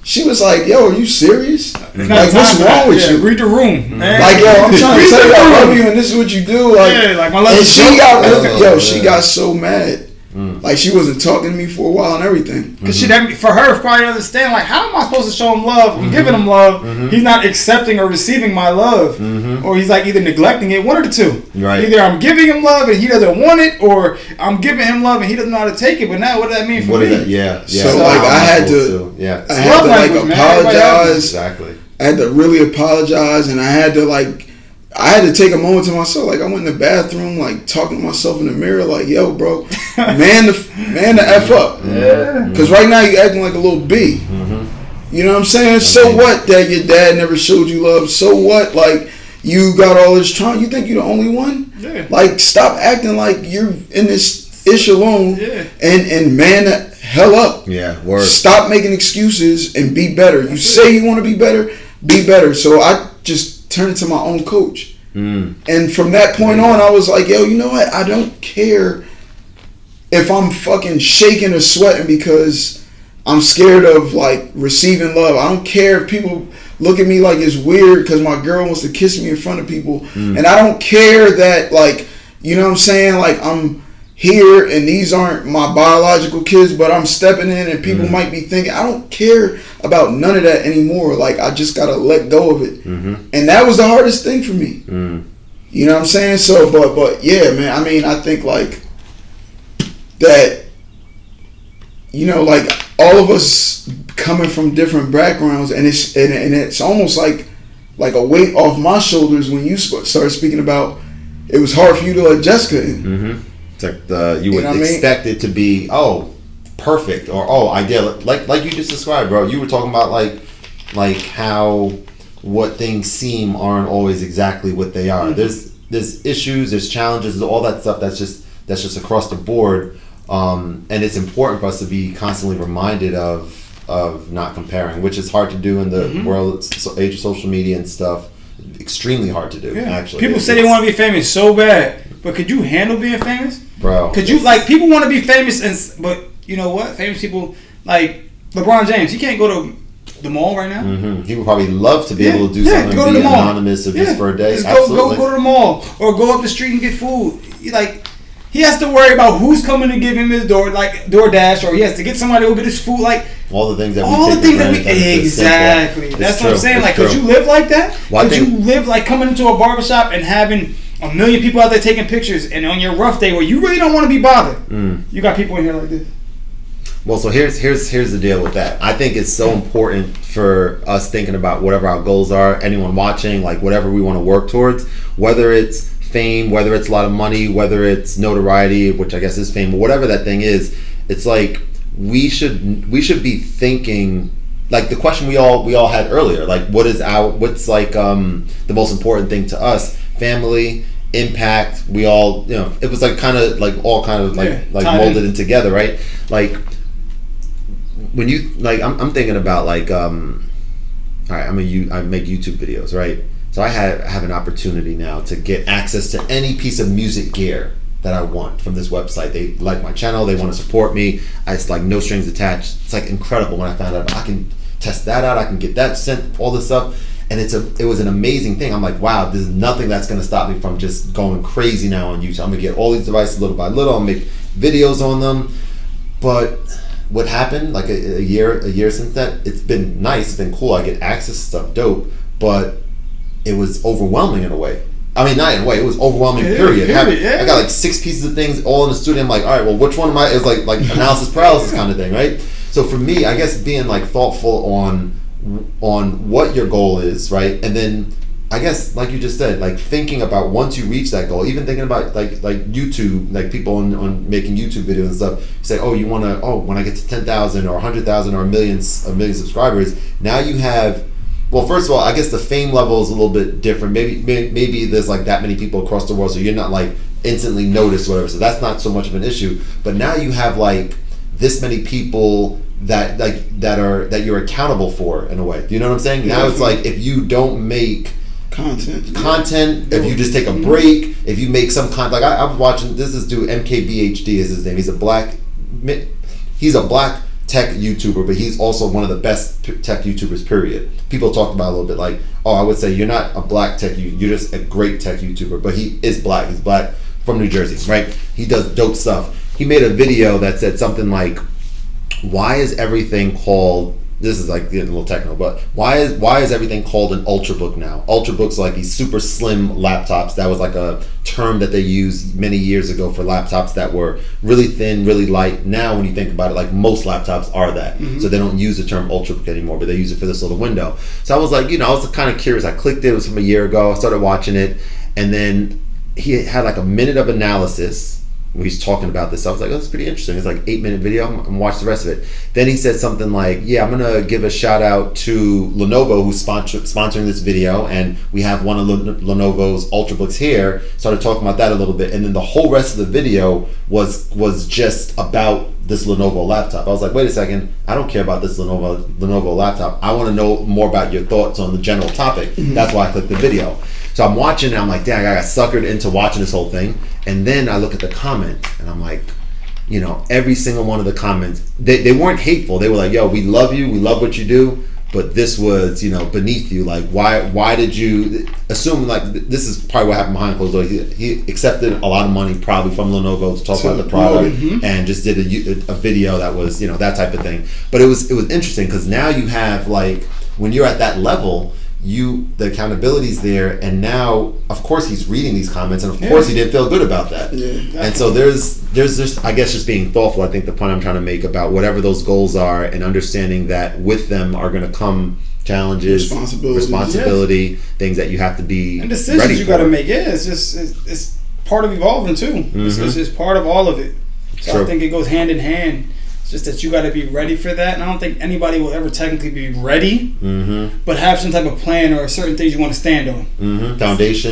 She was like, yo, are you serious? Like, what's wrong with you? Read the room, man. Like, yo, I'm trying to tell you I love you and this is what you do. Like, like my love. And she got really, she got so mad. Like, she wasn't talking to me for a while and everything. Because for her, probably understand, like, how am I supposed to show him love? I'm giving him love. He's not accepting or receiving my love. Or he's, like, either neglecting it, one of the two. Right. Either I'm giving him love and he doesn't want it, or I'm giving him love and he doesn't know how to take it. But now, what does that mean for me? Yeah. So, like, I had to like, apologize. Exactly. I had to really apologize, and I had to take a moment to myself. Like, I went in the bathroom, like, talking to myself in the mirror, like, yo, bro, man the F up. Yeah. Because right now you acting like a little B. You know what I'm saying? So what that your dad never showed you love? So what? Like, you got all this trauma. You think you're the only one? Yeah. Like, stop acting like you're in this ish alone and man the hell up. Yeah, word. Stop making excuses and be better. You say you want to be better. So I just turned into my own coach. And from that point on, I was like, yo, you know what? I don't care if I'm fucking shaking or sweating because I'm scared of, like, receiving love. I don't care if people look at me like it's weird because my girl wants to kiss me in front of people. And I don't care that, like, you know what I'm saying? Like, I'm here and these aren't my biological kids, but I'm stepping in and people might be thinking, I don't care about none of that anymore. Like, I just gotta let go of it. And that was the hardest thing for me. You know what I'm saying? So but yeah, man, I mean, I think like that, you know, like all of us coming from different backgrounds, and it's almost like a weight off my shoulders when you started speaking about it was hard for you to let Jessica in. It's like you would expect it to be perfect or ideal, like you just described, bro. You were talking about like how what things seem aren't always exactly what they are. There's issues, there's challenges, all that stuff that's just across the board, and it's important for us to be constantly reminded of not comparing, which is hard to do in the world age of social media and stuff. Extremely hard to do. Actually, people say they want to be famous so bad, but could you handle being famous, bro? Could you, like, people want to be famous, but you know what? Famous people, like LeBron James, he can't go to the mall right now. He would probably love to be able to do something and be anonymous or just for a day. Just go to the mall or go up the street and get food. He has to worry about who's coming to give him his DoorDash, or he has to get somebody to go get his food. Like all the things that we exactly. That's what I'm saying. Like, could you live like that? Could you live like coming into a barbershop and having a million people out there taking pictures, and on your rough day where you really don't want to be bothered, you got people in here like this? Well, so here's the deal with that. I think it's so important for us thinking about whatever our goals are, anyone watching, like whatever we want to work towards, whether it's fame, whether it's a lot of money, whether it's notoriety, which I guess is fame, or whatever that thing is. It's like we should be thinking like the question we all had earlier, like what's like the most important thing to us? Family, impact. We all, you know, it was like kind of like all kind of like molded in together, right? Like when you like I'm thinking about like all right, I make YouTube videos, right? So I have an opportunity now to get access to any piece of music gear that I want from this website. They like my channel, they want to support me. It's like no strings attached. It's like incredible when I found out I can test that out, I can get that sent, all this stuff. And it was an amazing thing. I'm like, wow, there's nothing that's going to stop me from just going crazy now on YouTube. I'm going to get all these devices little by little. I'll make videos on them. But what happened, like a year since that, it's been nice, it's been cool. I get access to stuff, dope. But it was overwhelming in a way. I mean, not in a way. It was overwhelming. Period. I got like 6 pieces of things all in the studio. I'm like, all right, well, which one am I? It was like analysis paralysis kind of thing, right? So for me, I guess being like thoughtful on what your goal is, right? And then I guess, like you just said, like thinking about once you reach that goal, even thinking about like YouTube, like people on making YouTube videos and stuff, say, oh, you want to, when I get to 10,000 or 100,000 or a million subscribers, now you have. Well, first of all, I guess the fame level is a little bit different. Maybe there's like that many people across the world, so you're not like instantly noticed or whatever. So that's not so much of an issue. But now you have like this many people that you're accountable for in a way. Do you know what I'm saying? Now it's like if you don't make content, if you just take a break, if you make some content, like I'm watching this dude MKBHD is his name. He's a black tech YouTuber, but he's also one of the best tech YouTubers, period. People talk about a little bit like, I would say you're not a black tech, you're just a great tech YouTuber, but he is black. He's black from New Jersey, right? He does dope stuff. He made a video that said something like, why is everything called, this is like getting a little technical, but why is everything called an Ultrabook now? Ultrabooks are like these super slim laptops. That was like a term that they used many years ago for laptops that were really thin, really light. Now when you think about it, like most laptops are that. Mm-hmm. So they don't use the term Ultrabook anymore, but they use it for this little window. So I was like, I was kind of curious. I clicked it. It was from a year ago. I started watching it, and then he had like a minute of analysis. He's talking about this. I was like, oh, that's pretty interesting. It's like 8-minute video. I'm gonna watch the rest of it. Then he said something like, I'm gonna give a shout out to Lenovo who's sponsoring this video, and we have one of Lenovo's Ultrabooks here. Started talking about that a little bit, and then the whole rest of the video was just about this Lenovo laptop. I was like, wait a second, I don't care about this Lenovo laptop. I want to know more about your thoughts on the general topic. Mm-hmm. That's why I clicked the video. So I'm watching and I'm like, dang, I got suckered into watching this whole thing. And then I look at the comments and I'm like, every single one of the comments, they weren't hateful. They were like, yo, we love you, we love what you do, but this was, beneath you. Like, why did you assume, like, this is probably what happened behind closed doors. He accepted a lot of money probably from Lenovo to talk about the product, and just did a video that was, that type of thing. But it was interesting because now you have, like, when you're at that level, the accountability's there, and now of course he's reading these comments, and of course he didn't feel good about that. And so there's just, I guess, just being thoughtful. I think the point I'm trying to make about whatever those goals are, and understanding that with them are going to come challenges, responsibility, things that you have to be and decisions ready you got to make. It's part of evolving too. Mm-hmm. It's just part of all of it. So True. I think it goes hand in hand. It's just that you got to be ready for that, and I don't think anybody will ever technically be ready, but have some type of plan or certain things you want to stand on. Mm-hmm. Foundation,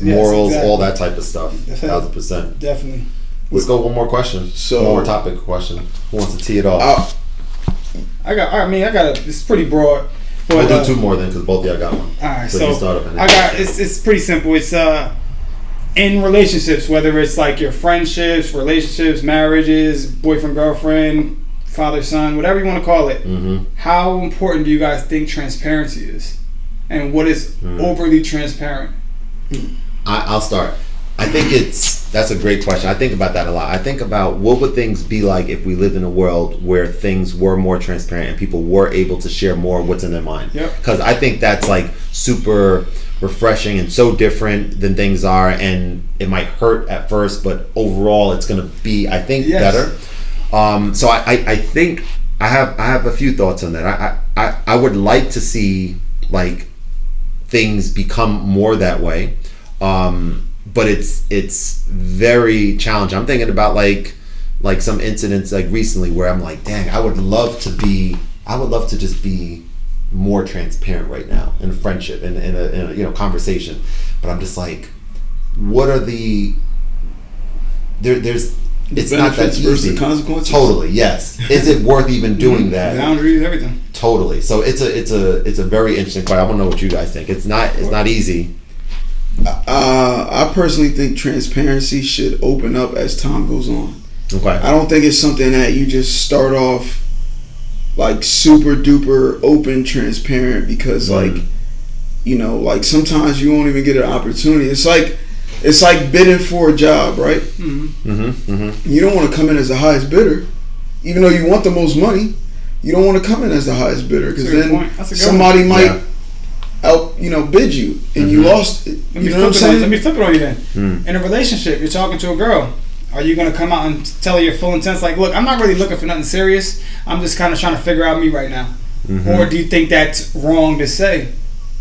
morals, exactly. All that type of stuff. 1,000%. Definitely. Let's go one more question. One more topic question. Who wants to tee it off? It's pretty broad. But, we'll do 2 more then, because both of y'all got one. All right, so you start up. It's pretty simple. It's in relationships, whether it's like your friendships, relationships, marriages, boyfriend, girlfriend, father, son, whatever you want to call it. Mm-hmm. How important do you guys think transparency is? And what is overly transparent? I'll start. I think that's a great question. I think about that a lot. I think about what would things be like if we lived in a world where things were more transparent and people were able to share more of what's in their mind. Because I think that's like super refreshing and so different than things are, and it might hurt at first, but overall it's going to be, I think, better. So I think I have a few thoughts on that. I would like to see like things become more that way, but it's very challenging. I'm thinking about like some incidents like recently where I'm like, dang, I would love to just be more transparent right now in a friendship and in a conversation, but I'm just like, what are the it's not that easy. The consequences. Totally, yes. Is it worth even doing that? Boundaries, everything. Totally. So it's a very interesting question. I want to know what you guys think. It's not easy. I personally think transparency should open up as time goes on. Okay. I don't think it's something that you just start off like super duper open, transparent, because like you know, like sometimes you won't even get an opportunity. It's like bidding for a job, right? Mm-hmm. Mm-hmm. You don't want to come in as the highest bidder, even though you want the most money. You don't want to come in as the highest bidder because then somebody might bid you and you lost it. You know what I'm saying? Let me flip it on you then. In a relationship, you're talking to a girl. Are you going to come out and tell her your full intents? Like, look, I'm not really looking for nothing serious. I'm just kind of trying to figure out me right now. Mm-hmm. Or do you think that's wrong to say?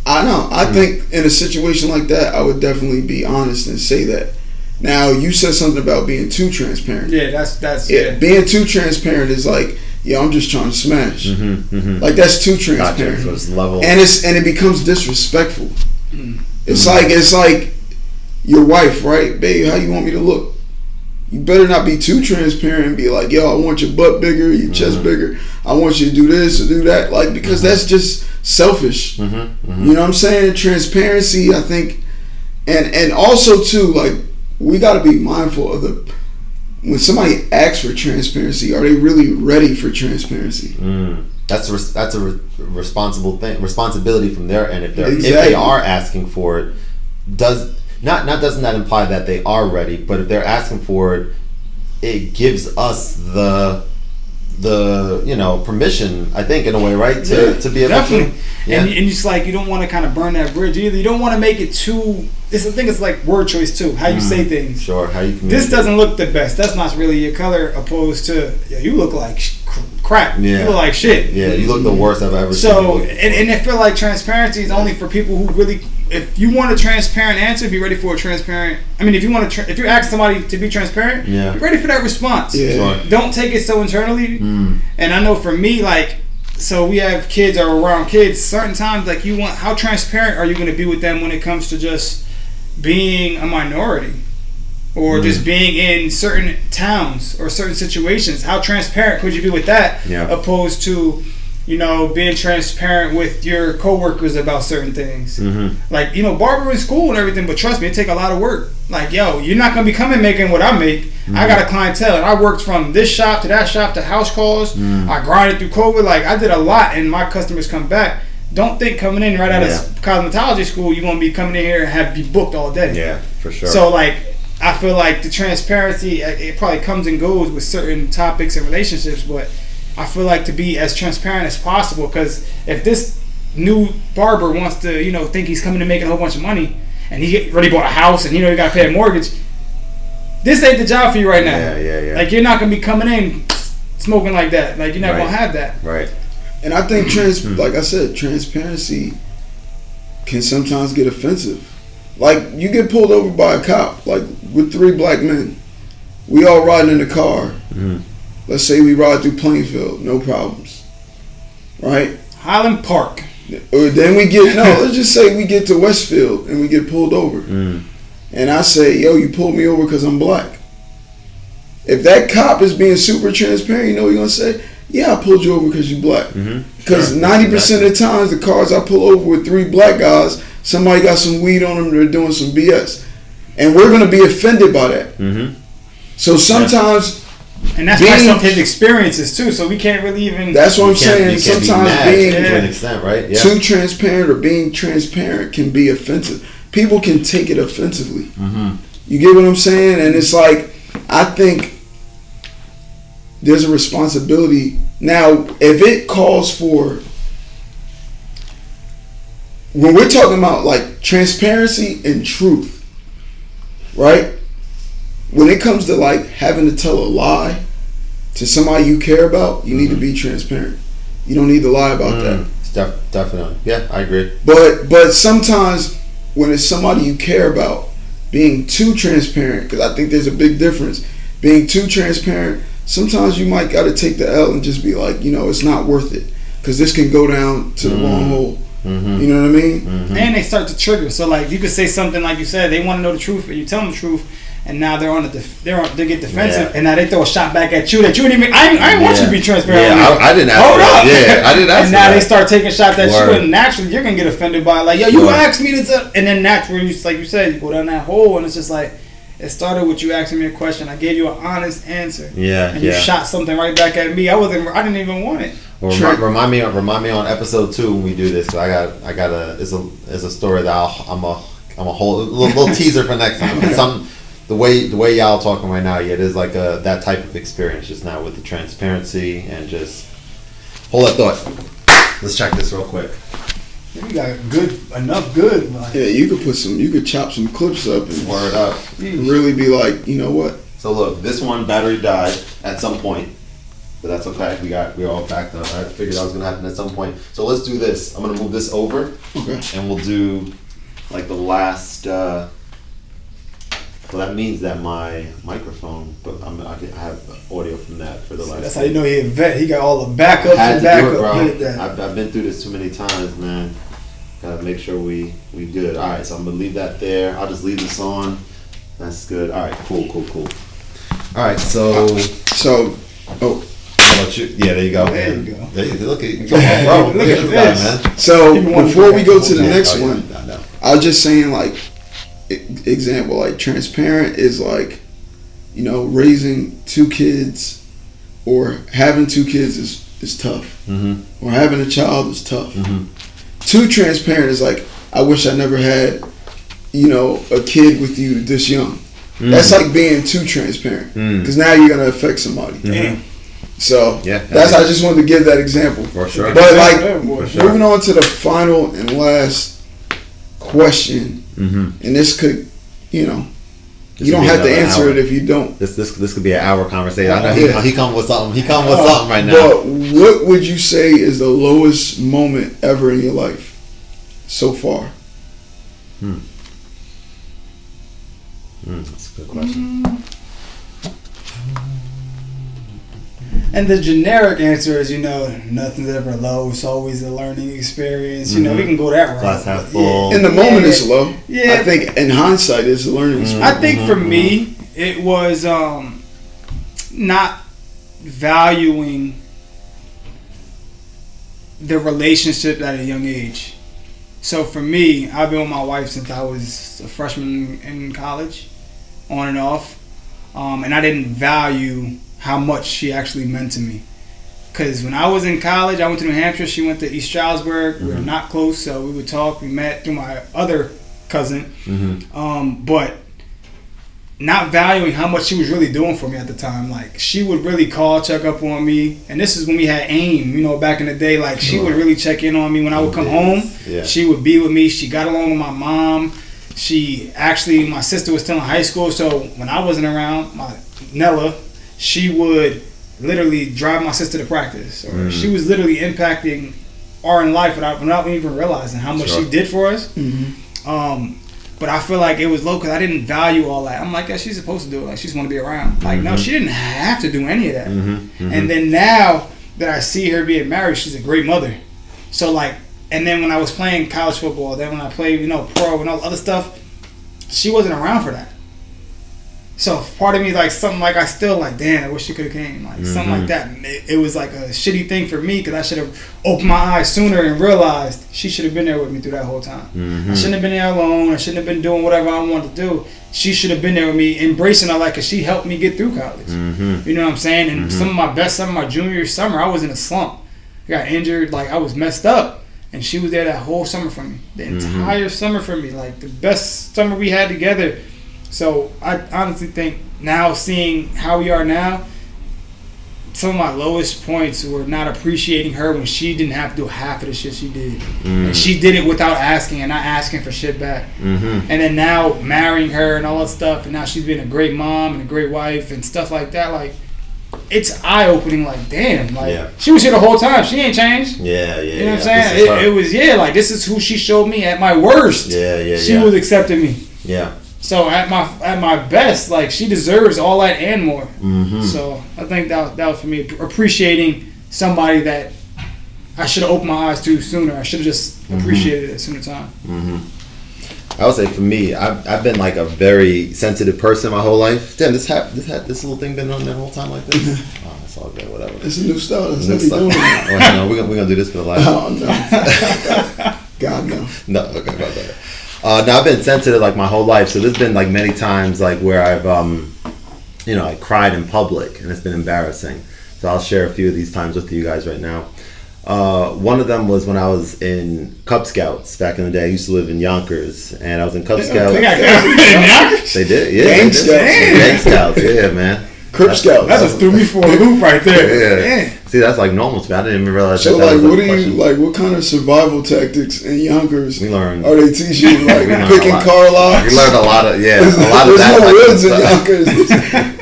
I know. I think in a situation like that, I would definitely be honest and say that. Now, you said something about being too transparent. Yeah, that's being too transparent is like, I'm just trying to smash. Mm-hmm, mm-hmm. Like, that's too transparent. Gotcha. So it's level. And it becomes disrespectful. It's like your wife, right? Babe, how you want me to look? You better not be too transparent and be like, yo, I want your butt bigger, your chest bigger. I want you to do this or do that. Like, because that's just selfish. Mm-hmm, mm-hmm. You know what I'm saying? Transparency, I think, and also too, like, we got to be mindful of when somebody asks for transparency, are they really ready for transparency? That's a responsibility from their end. If Exactly. they are asking for it, doesn't that imply that they are ready? But if they're asking for it, it gives us the permission, I think, in a way, right, to be able definitely. to. Yeah. And it's like you don't want to kind of burn that bridge either. You don't want to make it too. I think it's like word choice too. How you say things. Sure. How you communicate. This doesn't look the best. That's not really your color. Opposed to you look like crap. Yeah. You look like shit. Yeah. You look the worst I've ever seen. So and I feel like transparency is only for people who really. If you want a transparent answer, be ready for a transparent. I mean, if you want to, if you ask somebody to be transparent, be ready for that response. Yeah. Sure. Don't take it so internally. And I know for me, like, so we have kids or around kids. Certain times, like, you want, how transparent are you going to be with them when it comes to just being a minority, or just being in certain towns or certain situations? How transparent could you be with that? Yeah. Opposed to, being transparent with your coworkers about certain things. Like, barbering school and everything, but trust me, it take a lot of work. Like, you're not going to be coming making what I make. I got a clientele, and I worked from this shop to that shop to house calls. I grinded through COVID. Like, I did a lot, and my customers come back. Don't think coming in right out of cosmetology school, you're going to be coming in here and be booked all day. Yeah, for sure. So, like, I feel like the transparency, it probably comes and goes with certain topics and relationships, but I feel like to be as transparent as possible, because if this new barber wants to, think he's coming to making a whole bunch of money, and he already bought a house, and you got to pay a mortgage, this ain't the job for you right now. Yeah. Like, you're not going to be coming in smoking like that. Like, you're not going to have that. Right. And I think like I said, transparency can sometimes get offensive. Like, you get pulled over by a cop, like with 3 black men. We all riding in the car. Let's say we ride through Plainfield, no problems, right? Highland Park. Or then we get, let's just say we get to Westfield and we get pulled over. And I say, yo, you pulled me over because I'm black. If that cop is being super transparent, you know what you're going to say? Yeah, I pulled you over because you black. Because 90% of the times, the cars I pull over with 3 black guys, somebody got some weed on them, they're doing some BS. And we're going to be offended by that. So sometimes... And that's why some of his experiences too, so we can't really even... That's what I'm saying. Sometimes being to an extent, right? Yeah. too transparent or being transparent can be offensive. People can take it offensively. You get what I'm saying? And it's like, I think there's a responsibility. Now, if it calls for... When we're talking about like transparency and truth, right? When it comes to like having to tell a lie to somebody you care about, you need to be transparent. You don't need to lie about that. Definitely. Yeah, I agree. But sometimes when it's somebody you care about, being too transparent, because I think there's a big difference. Being too transparent, sometimes you might got to take the L and just be like, it's not worth it, because this can go down to the wrong hole. You know what I mean? And they start to trigger. So like, you could say something like you said, they want to know the truth, but you tell them the truth, and now they're on they get defensive, and now they throw a shot back at you that you didn't even. I want you to be transparent. Yeah, I didn't ask. Hold up. Yeah, I didn't ask. And now they start taking shots at you, and naturally you're gonna get offended by it. Like, yo, you asked me to, and then naturally, like you said, you go down that hole, and it's just like It started with you asking me a question. I gave you an honest answer. Yeah, and you shot something right back at me. I didn't even want it. Well, remind me on episode 2 when we do this. Cause I got it's a story that I'm a whole little teaser for next time. It's the way y'all talking right now, yeah, it is like that type of experience just now with the transparency and just hold that thought. Let's check this real quick. You got enough good. Like. Yeah, you could chop some clips up and word up. Really be like, you know what? So look, this one battery died at some point, but that's okay. We're all backed up. I figured that was gonna happen at some point. So let's do this. I'm gonna move this over, okay, and we'll do like the last. Well, that means that my microphone, but I have audio from that for the last. That's how you know he's a vet. He got all the backups and backup. I've been through this too many times, man. Gotta make sure we good. All right, so I'm gonna leave that there. I'll just leave this on. That's good. All right, cool. All right, so. Oh. How about you? Yeah, there you go. There you go. There you go. Look at bro. Look at this guy, man. So before we go to the next one, no. I was just saying, like, example, like, transparent is like, you know, raising 2 kids or having 2 kids is tough. Mm-hmm. Or having a child is tough. Mm-hmm. Too transparent is like, I wish I never had, you know, a kid with you this young. Mm-hmm. That's like being too transparent because now you're gonna affect somebody. Mm-hmm. So yeah, I just wanted to give that example. For sure. But like moving on to the final and last question, and this could, you know, you don't have to answer it if you don't. This could be an hour conversation. I know he come with something. He come with something right now. But what would you say is the lowest moment ever in your life so far? That's a good question. And the generic answer is, you know, nothing's ever low. It's always a learning experience. You know, we can go that route. Glass half full. In the moment, it's low. Yeah. I think in hindsight, it's a learning experience. I think for me, it was not valuing the relationship at a young age. So for me, I've been with my wife since I was a freshman in college, on and off. And I didn't value how much she actually meant to me. Because when I was in college, I went to New Hampshire, she went to East Stroudsburg. We were not close, so we would talk. We met through my other cousin. But not valuing how much she was really doing for me at the time. Like, she would really call, check up on me. And this is when we had AIM, you know, back in the day. Like, she would really check in on me when I would come home. Yeah. She would be with me. She got along with my mom. My sister was still in high school, so when I wasn't around, Nella, she would literally drive my sister to practice. Or she was literally impacting our life without even realizing how much she did for us. But I feel like it was low because I didn't value all that. I'm like, yeah, she's supposed to do it. Like, she's want to be around. Like, no, she didn't have to do any of that. And then now that I see her being married, she's a great mother. So, like, and then when I was playing college football, then when I played, you know, pro and all the other stuff, she wasn't around for that. So part of me, like, something like, I still like, damn, I wish she could have came. Like, something like that. It was like a shitty thing for me because I should have opened my eyes sooner and realized she should have been there with me through that whole time. I shouldn't have been there alone. I shouldn't have been doing whatever I wanted to do. She should have been there with me, embracing her, like, because she helped me get through college. You know what I'm saying? And some of my best summer, my junior summer, I was in a slump. I got injured. Like, I was messed up. And she was there that whole summer for me. The entire summer for me. Like, the best summer we had together. So, I honestly think now, seeing how we are now, some of my lowest points were not appreciating her when she didn't have to do half of the shit she did. And she did it without asking and not asking for shit back. And then now, marrying her and all that stuff, and now she's been a great mom and a great wife and stuff like that. Like, it's eye-opening, like, damn, like, she was here the whole time. She ain't changed. You know what I'm saying? It was, like, this is who she showed me at my worst. She was accepting me. So at my best, like, she deserves all that and more. So I think that was for me, appreciating somebody that I should have opened my eyes to sooner. I should have just appreciated it sooner time. I would say for me, I've been like a very sensitive person my whole life. Damn, this little thing been on the whole time like this? Oh, it's all good, whatever. It's a new style. It's new stuff. Oh, hang on, we're gonna do this for the last. Oh no. God no. No, okay, about that. Now I've been sensitive like my whole life, so there's been like many times like where I've I cried in public, and it's been embarrassing. So I'll share a few of these times with you guys right now. One of them was when I was in Cub Scouts back in the day. I used to live in Yonkers, and I was in Cub Scouts. They did, yeah. Gang Scouts. Gang Scouts, yeah, man. Crip Scouts. That just threw me for a loop right there. Yeah. See, that's like normal to me. I didn't even realize. So, that like, was what a do you question. like? What kind of survival tactics in Yonkers We learned. are they teaching you? Like We learned picking a lot. car locks. We learned a lot of There's of that. no like, woods in stuff. Yonkers.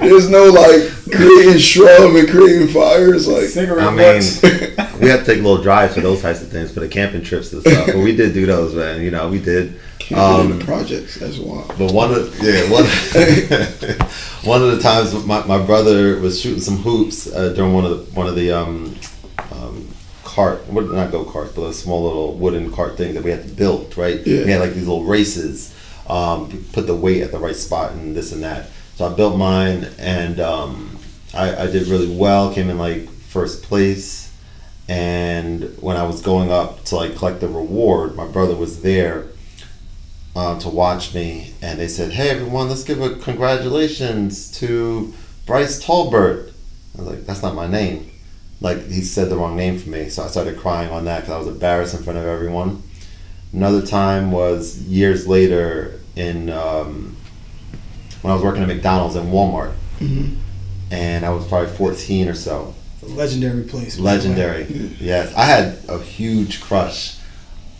There's no like creating shrub and creating fires. Like Cigarette I butts. mean, we had to take little drives for those types of things, for the camping trips and stuff. But we did do those, man. You know, we did. camping in the projects. That's wild. But one of one of the times my brother was shooting some hoops during one of the not go karts, but a small little wooden cart thing that we had to build. Right? Yeah. We had like these little races, put the weight at the right spot and this and that. So I built mine, and I did really well. Came in like first place. And when I was going up to like collect the reward, my brother was there to watch me, and they said, "Hey everyone, let's give a congratulations to Bryce Tolbert." I was like, "That's not my name." Like, he said the wrong name for me, so I started crying on that because I was embarrassed in front of everyone. Another time was years later in when I was working at McDonald's and Walmart, and I was probably 14 or so. Legendary place. Legendary, yes. I had a huge crush.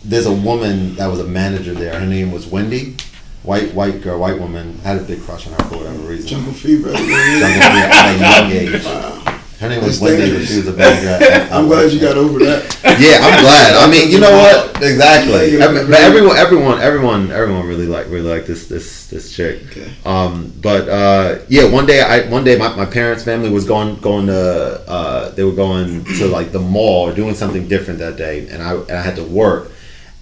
There's a woman that was a manager there. Her name was Wendy. White girl, white woman. I had a big crush on her for whatever reason. Jungle Fever. Jungle Fever at a young age. Her name was Wendy, but she was a manager. I'm glad you got over that. Yeah, I'm glad. I mean, you know what? Exactly. But everyone really liked this chick. Okay. Yeah, one day my parents' family was going to they were going to like the mall or doing something different that day, and I had to work,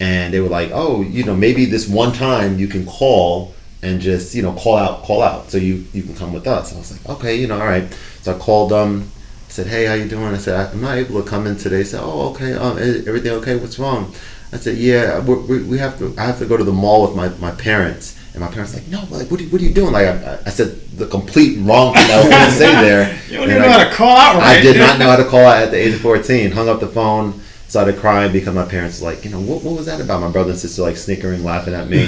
and they were like, "Oh, maybe this one time you can call and just call out so you can come with us." I was like, "Okay, all right." So I called I said, "Hey, how you doing?" I said, "I'm not able to come in today." He said, "Oh, okay. Everything okay? What's wrong?" I said, "Yeah, I have to go to the mall with my parents." And my parents were like, "No, like, what are you doing?" Like, I said the complete wrong thing I was going to say there. You don't even know how to call out right. I did not know how to call out at the age of 14. Hung up the phone, started crying because my parents were like, what was that about? My brother and sister like snickering, laughing at me.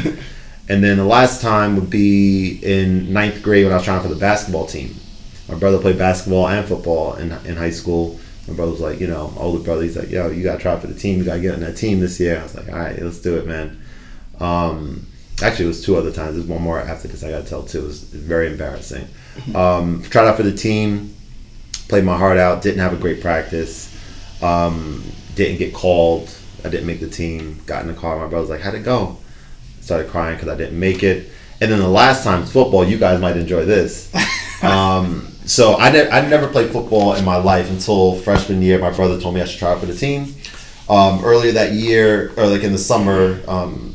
And then the last time would be in 9th grade when I was trying for the basketball team. My brother played basketball and football in high school. My brother was like, my older brother, he's like, "Yo, you got to try for the team. You got to get on that team this year." I was like, "All right, let's do it, man." Actually, it was 2 other times. There's one more after this I got to tell too. It was very embarrassing. Tried out for the team, played my heart out, didn't have a great practice, didn't get called. I didn't make the team. Got in the car. My brother was like, "How'd it go?" Started crying because I didn't make it. And then the last time, football. You guys might enjoy this. So I never played football in my life until freshman year. My brother told me I should try out for the team. Earlier that year, or like in the summer,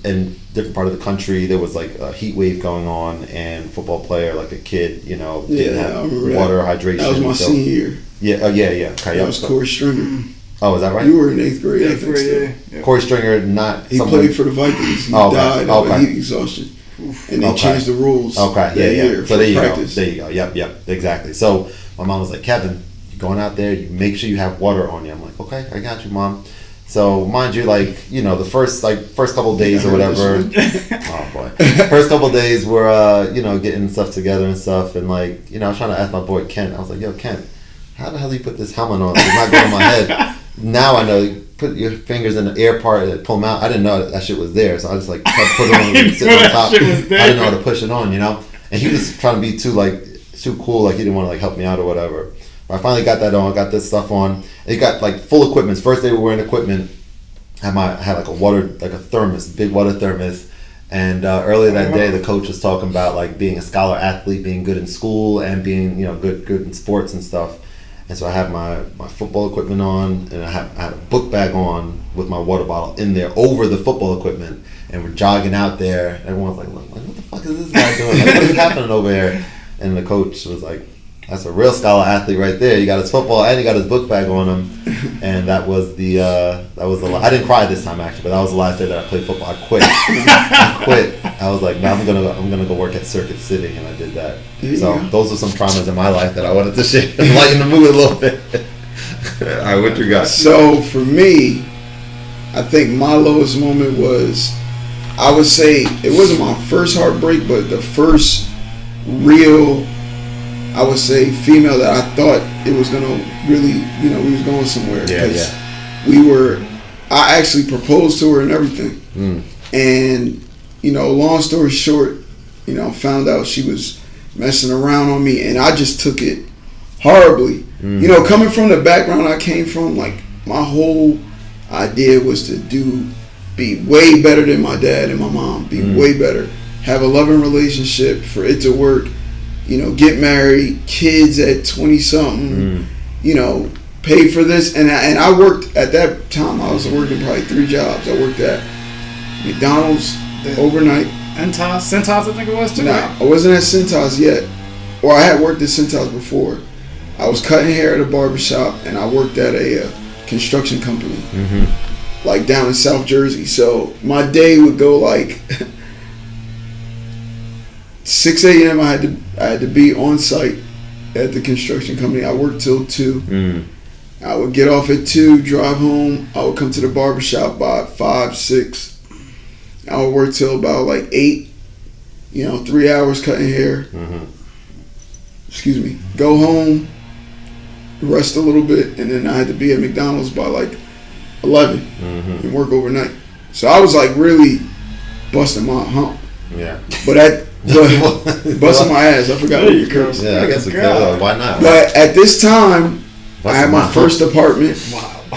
in different part of the country, there was like a heat wave going on, and football player, like a kid, didn't have water, hydration. That was my senior year. Yeah, yeah. Okay, that was Corey Stringer. Oh, is that right? You were in 8th grade, I think so. Yeah. Corey Stringer, not. He played for the Vikings. He died of heat exhaustion. And they changed the rules. Okay, yeah. So there you practice. go. There you go. Yep, exactly. So my mom was like, "Kevin, you're going out there, you make sure you have water on you." I'm like, "Okay, I got you, Mom." So mind you, like, the first couple of days or whatever. Oh boy. First couple of days we're getting stuff together and stuff, and like, I was trying to ask my boy Kent. I was like, "Yo, Kent, how the hell do you put this helmet on? It's not going in my head." Now I know. You put your fingers in the air part and pull them out. I didn't know that shit was there, so I just like put it on and sit on top. I didn't know how to push it on, And he was trying to be too cool, like he didn't want to like help me out or whatever. But I finally got that on, got this stuff on. And he got like full equipment. First day we were wearing equipment. I had like a thermos, big water thermos. And earlier that day, the coach was talking about like being a scholar athlete, being good in school, and being good in sports and stuff. And so I had my football equipment on, and I had a book bag on with my water bottle in there over the football equipment, and we're jogging out there. Everyone's like, "What the fuck is this guy doing? Like, what is happening over there?" And the coach was like, That's a real scholar athlete right there. You got his football and you got his book bag on him, and that was the I didn't cry this time actually, but that was the last day that I played football. I quit. I was like, no, I'm gonna go work at Circuit City, and I did that. So those are some traumas in my life that I wanted to share and lighten the mood a little bit. All right, what you got? So for me, I think my lowest moment was, I would say it wasn't my first heartbreak, but the first real, I would say, female that I thought it was gonna really, we was going somewhere. Because I actually proposed to her and everything. And, long story short, found out she was messing around on me, and I just took it horribly. Coming from the background I came from, like, my whole idea was to be way better than my dad and my mom, be way better, have a loving relationship, for it to work, get married, kids at 20-something, pay for this. And I worked, at that time, I was working probably 3 jobs. I worked at McDonald's overnight. Centos, I think it was, too. Nah, I wasn't at Centos yet. Or I had worked at Centos before. I was cutting hair at a barbershop, and I worked at a construction company, like down in South Jersey. So my day would go like 6 a.m. I had to be on site at the construction company. I worked till 2. I would get off at 2, drive home. I would come to the barbershop by 5, 6. I would work till about like 8. 3 hours cutting hair. Excuse me. Go home, rest a little bit, and then I had to be at McDonald's by like 11 and work overnight. So I was like really busting my hump. Yeah. But busting my ass. I forgot what you curse. Yeah, I guess why not? But at this time, I had my first apartment. Wow. I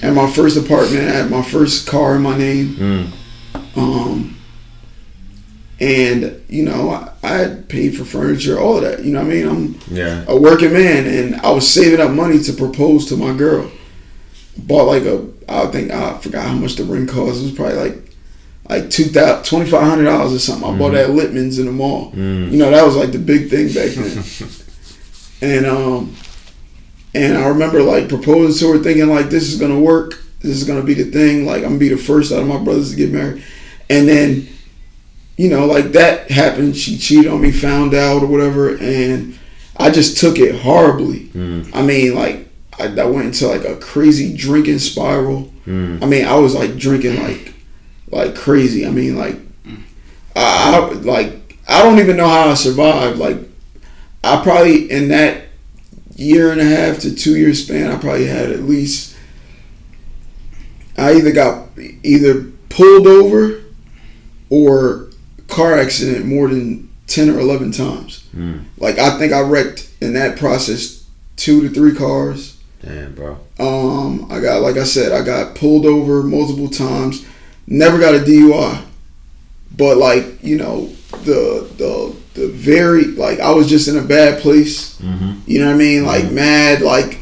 had my first apartment. I had my first car in my name. And I had paid for furniture, all of that. You know what I mean? I'm a working man, and I was saving up money to propose to my girl. Bought like I forgot how much the ring cost. It was probably like $2,500 or something. I bought it at Littman's in the mall. That was like the big thing back then. And I remember like proposing to her, thinking like, this is gonna work. This is gonna be the thing. Like, I'm gonna be the first out of my brothers to get married. And then, like that happened. She cheated on me, found out or whatever, and I just took it horribly. I mean, like I went into like a crazy drinking spiral. I mean, I was like drinking like crazy. I mean, like I don't even know how I survived. Like, I probably, in that 1.5 to 2 year span, I probably had at least, I either pulled over or car accident more than 10 or 11 times. Like, I think I wrecked in that process 2 to 3 cars. Damn, bro. I got pulled over multiple times. Never got a DUI. But like, the very, like, I was just in a bad place. You know what I mean? Like, mad, like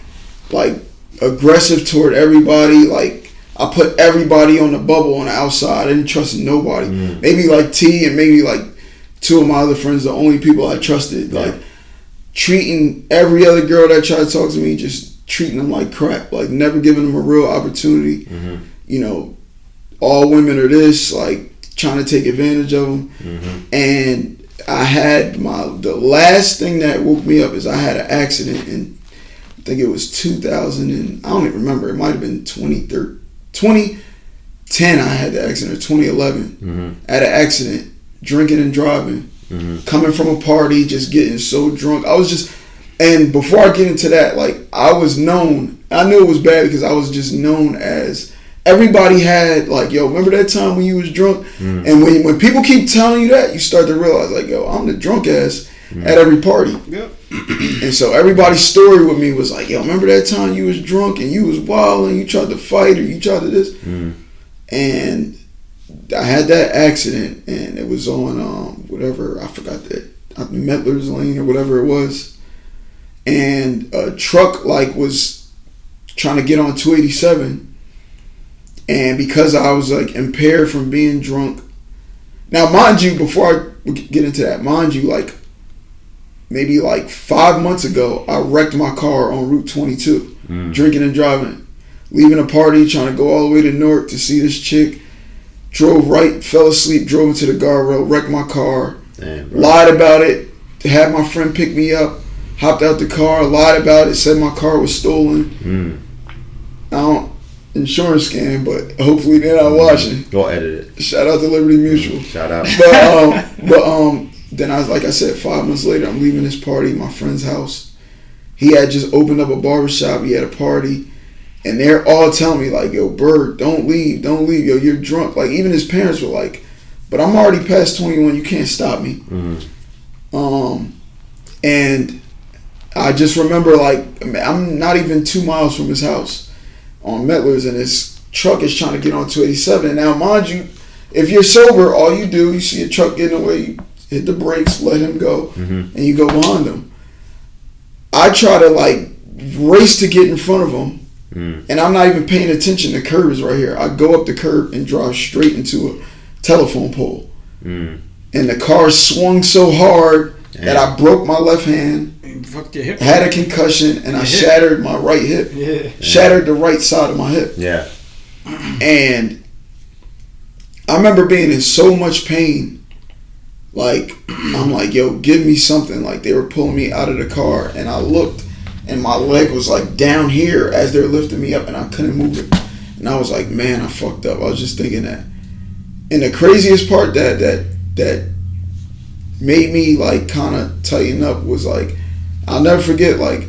aggressive toward everybody. Like, I put everybody on the bubble on the outside. I didn't trust nobody. Maybe like T and maybe like 2 of my other friends, the only people I trusted. Like, treating every other girl that tried to talk to me, just treating them like crap. Like, never giving them a real opportunity. All women are this, like, trying to take advantage of them. And I had the last thing that woke me up is I had an accident in, I think it was 2000 and I don't even remember. It might have been 2010. I had the accident, or 2011. I had an accident, drinking and driving, coming from a party, just getting so drunk. I was just, and before I get into that, like, I was known, I knew it was bad because I was just known as, everybody had like, yo, remember that time when you was drunk? And when people keep telling you that, you start to realize like, yo, I'm the drunk ass at every party. And so everybody's story with me was like, yo, remember that time you was drunk and you was wild and you tried to fight or you tried to this? And I had that accident, and it was on whatever, I forgot that, Metler's Lane or whatever it was. And a truck like was trying to get on 287. And because I was like impaired from being drunk. Now, mind you, before I get into that, mind you, like, maybe like 5 months ago, I wrecked my car on Route 22, drinking and driving, leaving a party, trying to go all the way to Newark to see this chick. Drove right, fell asleep, drove into the guardrail, wrecked my car, lied about it, had my friend pick me up, hopped out the car, lied about it, said my car was stolen. I don't insurance scam, but hopefully they're not watching. Go edit it. Shout out to Liberty Mutual. Shout out. But then like I said, 5 months later, I'm leaving this party, my friend's house. He had just opened up a barbershop. He had a party. And they're all telling me, like, yo, Bird, don't leave. Yo, you're drunk. Like, even his parents were like, but I'm already past 21. You can't stop me. And I just remember, like, I'm not even 2 miles from his house on Metlers, and his truck is trying to get on 287. And now, mind you, if you're sober, all you do, you see a truck getting away, you hit the brakes, let him go, and you go behind him. I try to, like, race to get in front of him. And I'm not even paying attention. The curb is right here. I go up the curb and drive straight into a telephone pole. And the car swung so hard that I broke my left hand, fucked your hip. had a concussion, and I shattered my right hip. Shattered the right side of my hip. And I remember being in so much pain. Like, I'm like, yo, give me something. Like, they were pulling me out of the car, and I looked, and my leg was like down here as they're lifting me up, and I couldn't move it. And I was like, man, I fucked up. I was just thinking that. And the craziest part that made me like kind of tighten up was like, I'll never forget, like,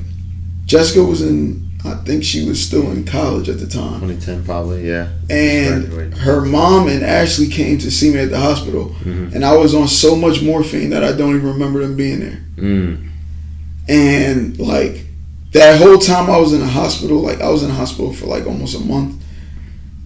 Jessica was I think she was still in college at the time. 2010 probably, yeah. And her mom and Ashley came to see me at the hospital. And I was on so much morphine that I don't even remember them being there. And like, that whole time I was in the hospital, like I was in the hospital for like almost a month.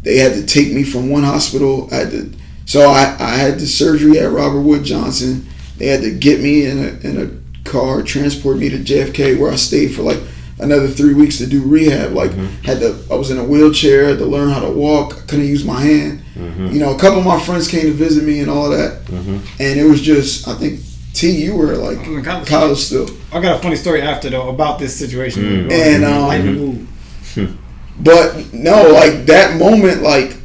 They had to take me from one hospital. I had the surgery at Robert Wood Johnson. They had to get me in a car, transport me to JFK, where I stayed for like another 3 weeks to do rehab. Like I was in a wheelchair, had to learn how to walk. I couldn't use my hand. You know, a couple of my friends came to visit me and all that. And it was just, I think, T, you were like in college still. I got a funny story after though about this situation. And but no, like that moment, like,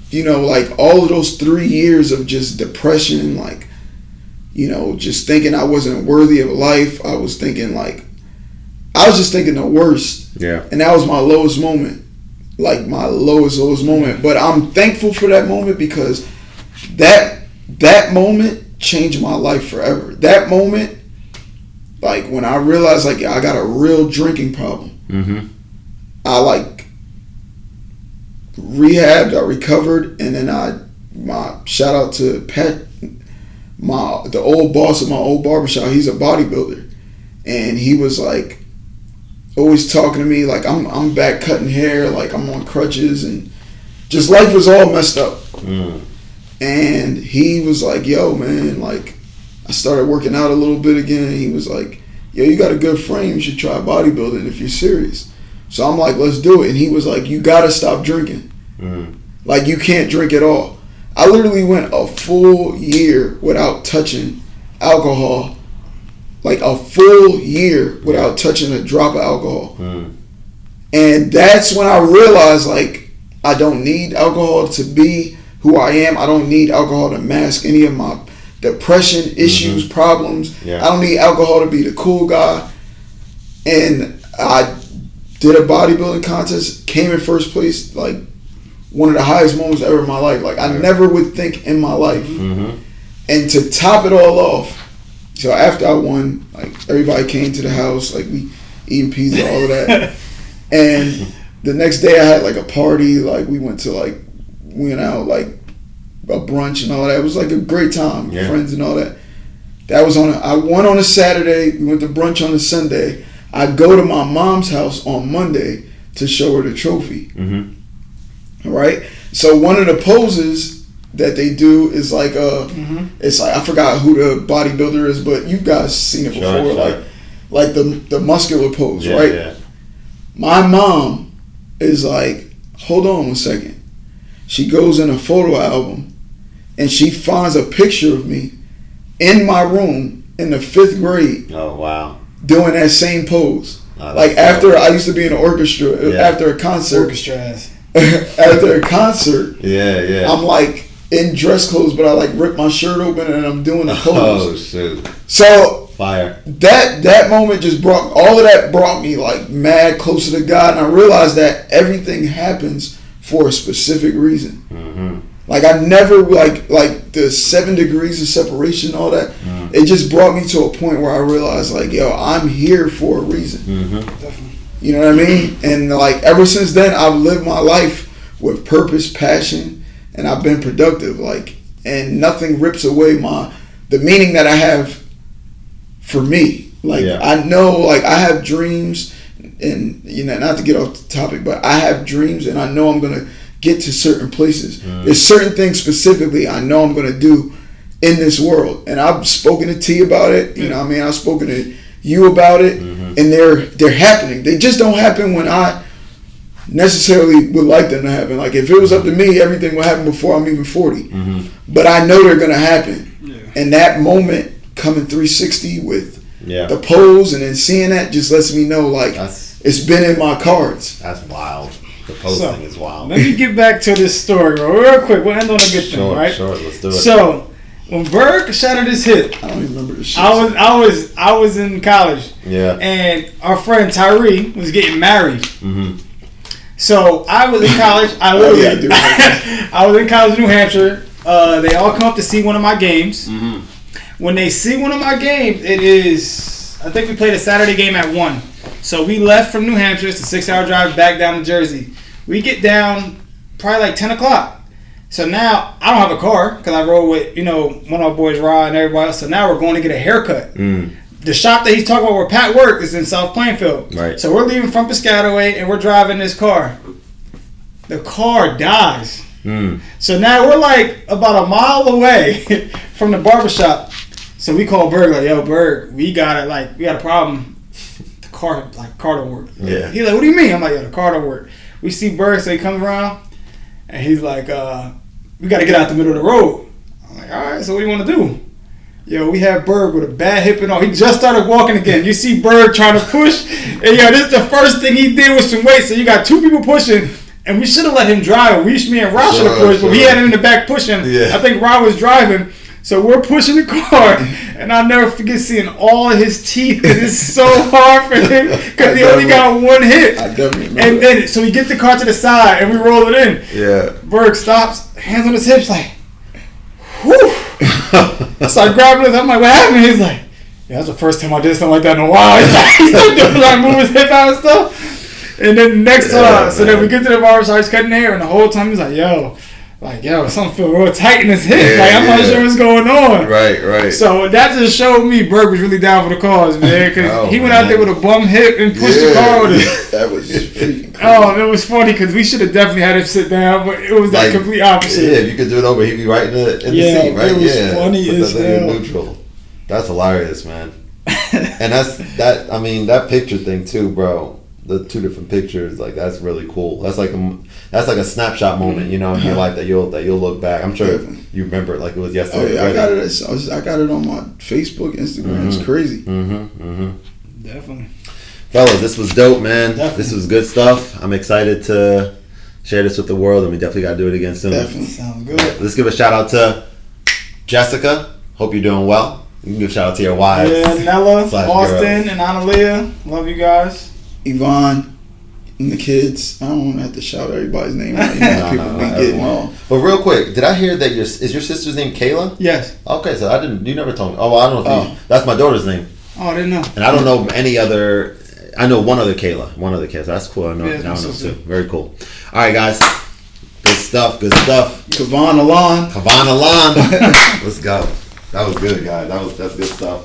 you know, like all of those 3 years of just depression, like, you know, just thinking I wasn't worthy of life. I was thinking like, I was just thinking the worst. Yeah. And that was my lowest moment. Like my lowest moment. But I'm thankful for that moment, because that moment changed my life forever. That moment, like when I realized like I got a real drinking problem. I like rehabbed, I recovered, and then my shout out to Pat, the old boss of my old barbershop. He's a bodybuilder, and he was like always talking to me like I'm back cutting hair, like I'm on crutches, and just life was all messed up. And he was like, yo, man, like I started working out a little bit again. He was like, yo, you got a good frame, you should try bodybuilding if you're serious. So I'm like, let's do it. And he was like, you gotta stop drinking. Like, you can't drink at all. I literally went a full year without touching alcohol. Like a full year without touching a drop of alcohol. And that's when I realized, like, I don't need alcohol to be who I am. I don't need alcohol to mask any of my depression, issues, problems. I don't need alcohol to be the cool guy. And I did a bodybuilding contest, came in first place, like one of the highest moments ever in my life. Like I never would think in my life. And to top it all off, so after I won, like everybody came to the house, like we eating pizza, all of that. And the next day I had like a party, like we went out like a brunch and all that. It was like a great time, friends and all that. That was I won on a Saturday, we went to brunch on a Sunday. I go to my mom's house on Monday to show her the trophy. All right. So one of the poses that they do is like it's like, I forgot who the bodybuilder is, but you guys seen it before, like the muscular pose, right? My mom is like, hold on one second. She goes in a photo album and she finds a picture of me in my room in the 5th grade. Oh, wow. Doing that same pose. Oh, like after I used to be in an orchestra. Yeah. After a concert. Orchestra ass. After a concert. Yeah. I'm like in dress clothes, but I like rip my shirt open and I'm doing the pose. Oh, shoot. So fire. That moment just brought all of that brought me like mad closer to God, and I realized that everything happens for a specific reason. Mm-hmm. Like I never like the 7 degrees of separation, all that. Mm-hmm. It just brought me to a point where I realized like, yo, I'm here for a reason. Mm-hmm. Definitely. You know what I mean? And like ever since then, I've lived my life with purpose, passion, and I've been productive. Like, and nothing rips away the meaning that I have for me. Like I know, like I have dreams, and you know, not to get off the topic, but I have dreams, and I know I'm gonna get to certain places. There's certain things specifically I know I'm gonna do in this world, and I've spoken to T about it. You know what I mean? I've spoken to you about it, and they're happening. They just don't happen when I necessarily would like them to happen. Like if it was up to me, everything would happen before I'm even 40. But I know they're gonna happen, and that moment coming 360 with the pose and then seeing that just lets me know like it's been in my cards. That's wild. The pose thing is wild. Let me get back to this story real quick. We'll end on a good thing, right? Sure, let's do it. So when Berg shattered his hip, I don't even remember this shit. I was in college. Yeah. And our friend Tyree was getting married. Mm-hmm. So I was in college. I was in college in New Hampshire. They all come up to see one of my games. Mm-hmm. When they see one of my games, it is, I think we played a Saturday game at 1. So we left from New Hampshire. It's a 6-hour drive back down to Jersey. We get down probably like 10 o'clock. So now I don't have a car because I rode with, you know, one of our boys, Rod, and everybody else. So now we're going to get a haircut. The shop that he's talking about where Pat worked is in South Plainfield. Right. So we're leaving from Piscataway and we're driving this car. The car dies. So now we're like about a mile away from the barbershop. So we call Berg like, yo, Berg, we got a problem. The car don't work. Yeah. He's like, what do you mean? I'm like, yo, the car don't work. We see Berg, so he comes around and he's like, we got to get out the middle of the road. I'm like, all right, so what do you want to do? Yo, we have Berg with a bad hip and all. He just started walking again. You see Berg trying to push. And yo, this is the first thing he did with some weight. So you got 2 people pushing. And we should have let him drive. Me and Rob should have pushed, but we had him in the back pushing. Yeah. I think Rob was driving. So we're pushing the car, and I'll never forget seeing all of his teeth. It's so hard for him because he only got 1 hit. I definitely remember. And then, so we get the car to the side, and we roll it in. Yeah. Berg stops, hands on his hips, like, whew. I start grabbing his. I'm like, what happened? He's like, yeah, that's the first time I did something like that in a while. He's like doing like move his hip out and stuff. And then next time, so then we get to the bar, so he's cutting hair, and the whole time he's like, yo, something feel real tight in his hip. I'm not sure what's going on. Right. So that just showed me Berg was really down for the cause, man. Because he went out there with a bum hip and pushed the car with it. That was freaking crazy. Oh, it was funny because we should have definitely had him sit down, but it was the complete opposite. Yeah, if you could do it over, he'd be right in the seat, right? It was funny as hell. Neutral. That's hilarious, man. And that picture thing too, bro. The 2 different pictures, like that's really cool. That's like a snapshot moment, you know, in your life that you'll look back. I'm sure you remember it like it was yesterday. Oh yeah, I got it on my Facebook, Instagram. It's crazy. Definitely, fellas. This was dope, man. Definitely. This was good stuff. I'm excited to share this with the world, and we definitely got to do it again soon. Definitely sounds good. Let's give a shout out to Jessica. Hope you're doing well. You can give a shout out to your wives. Yeah, Nella, Austin, girls. and Analia. Love you guys. Yvonne and the kids. I don't want to have to shout everybody's name. People be getting all. But real quick, did I hear that is your sister's name Kayla? Yes. Okay, so you never told me. Oh, well, I don't know if that's my daughter's name. Oh, I didn't know. And I don't know any other. I know one other Kayla. That's cool. I know. Yeah, now I know too. Very cool. All right, guys. Good stuff. Kavan Alon. Let's go. That was good, guys. That's good stuff.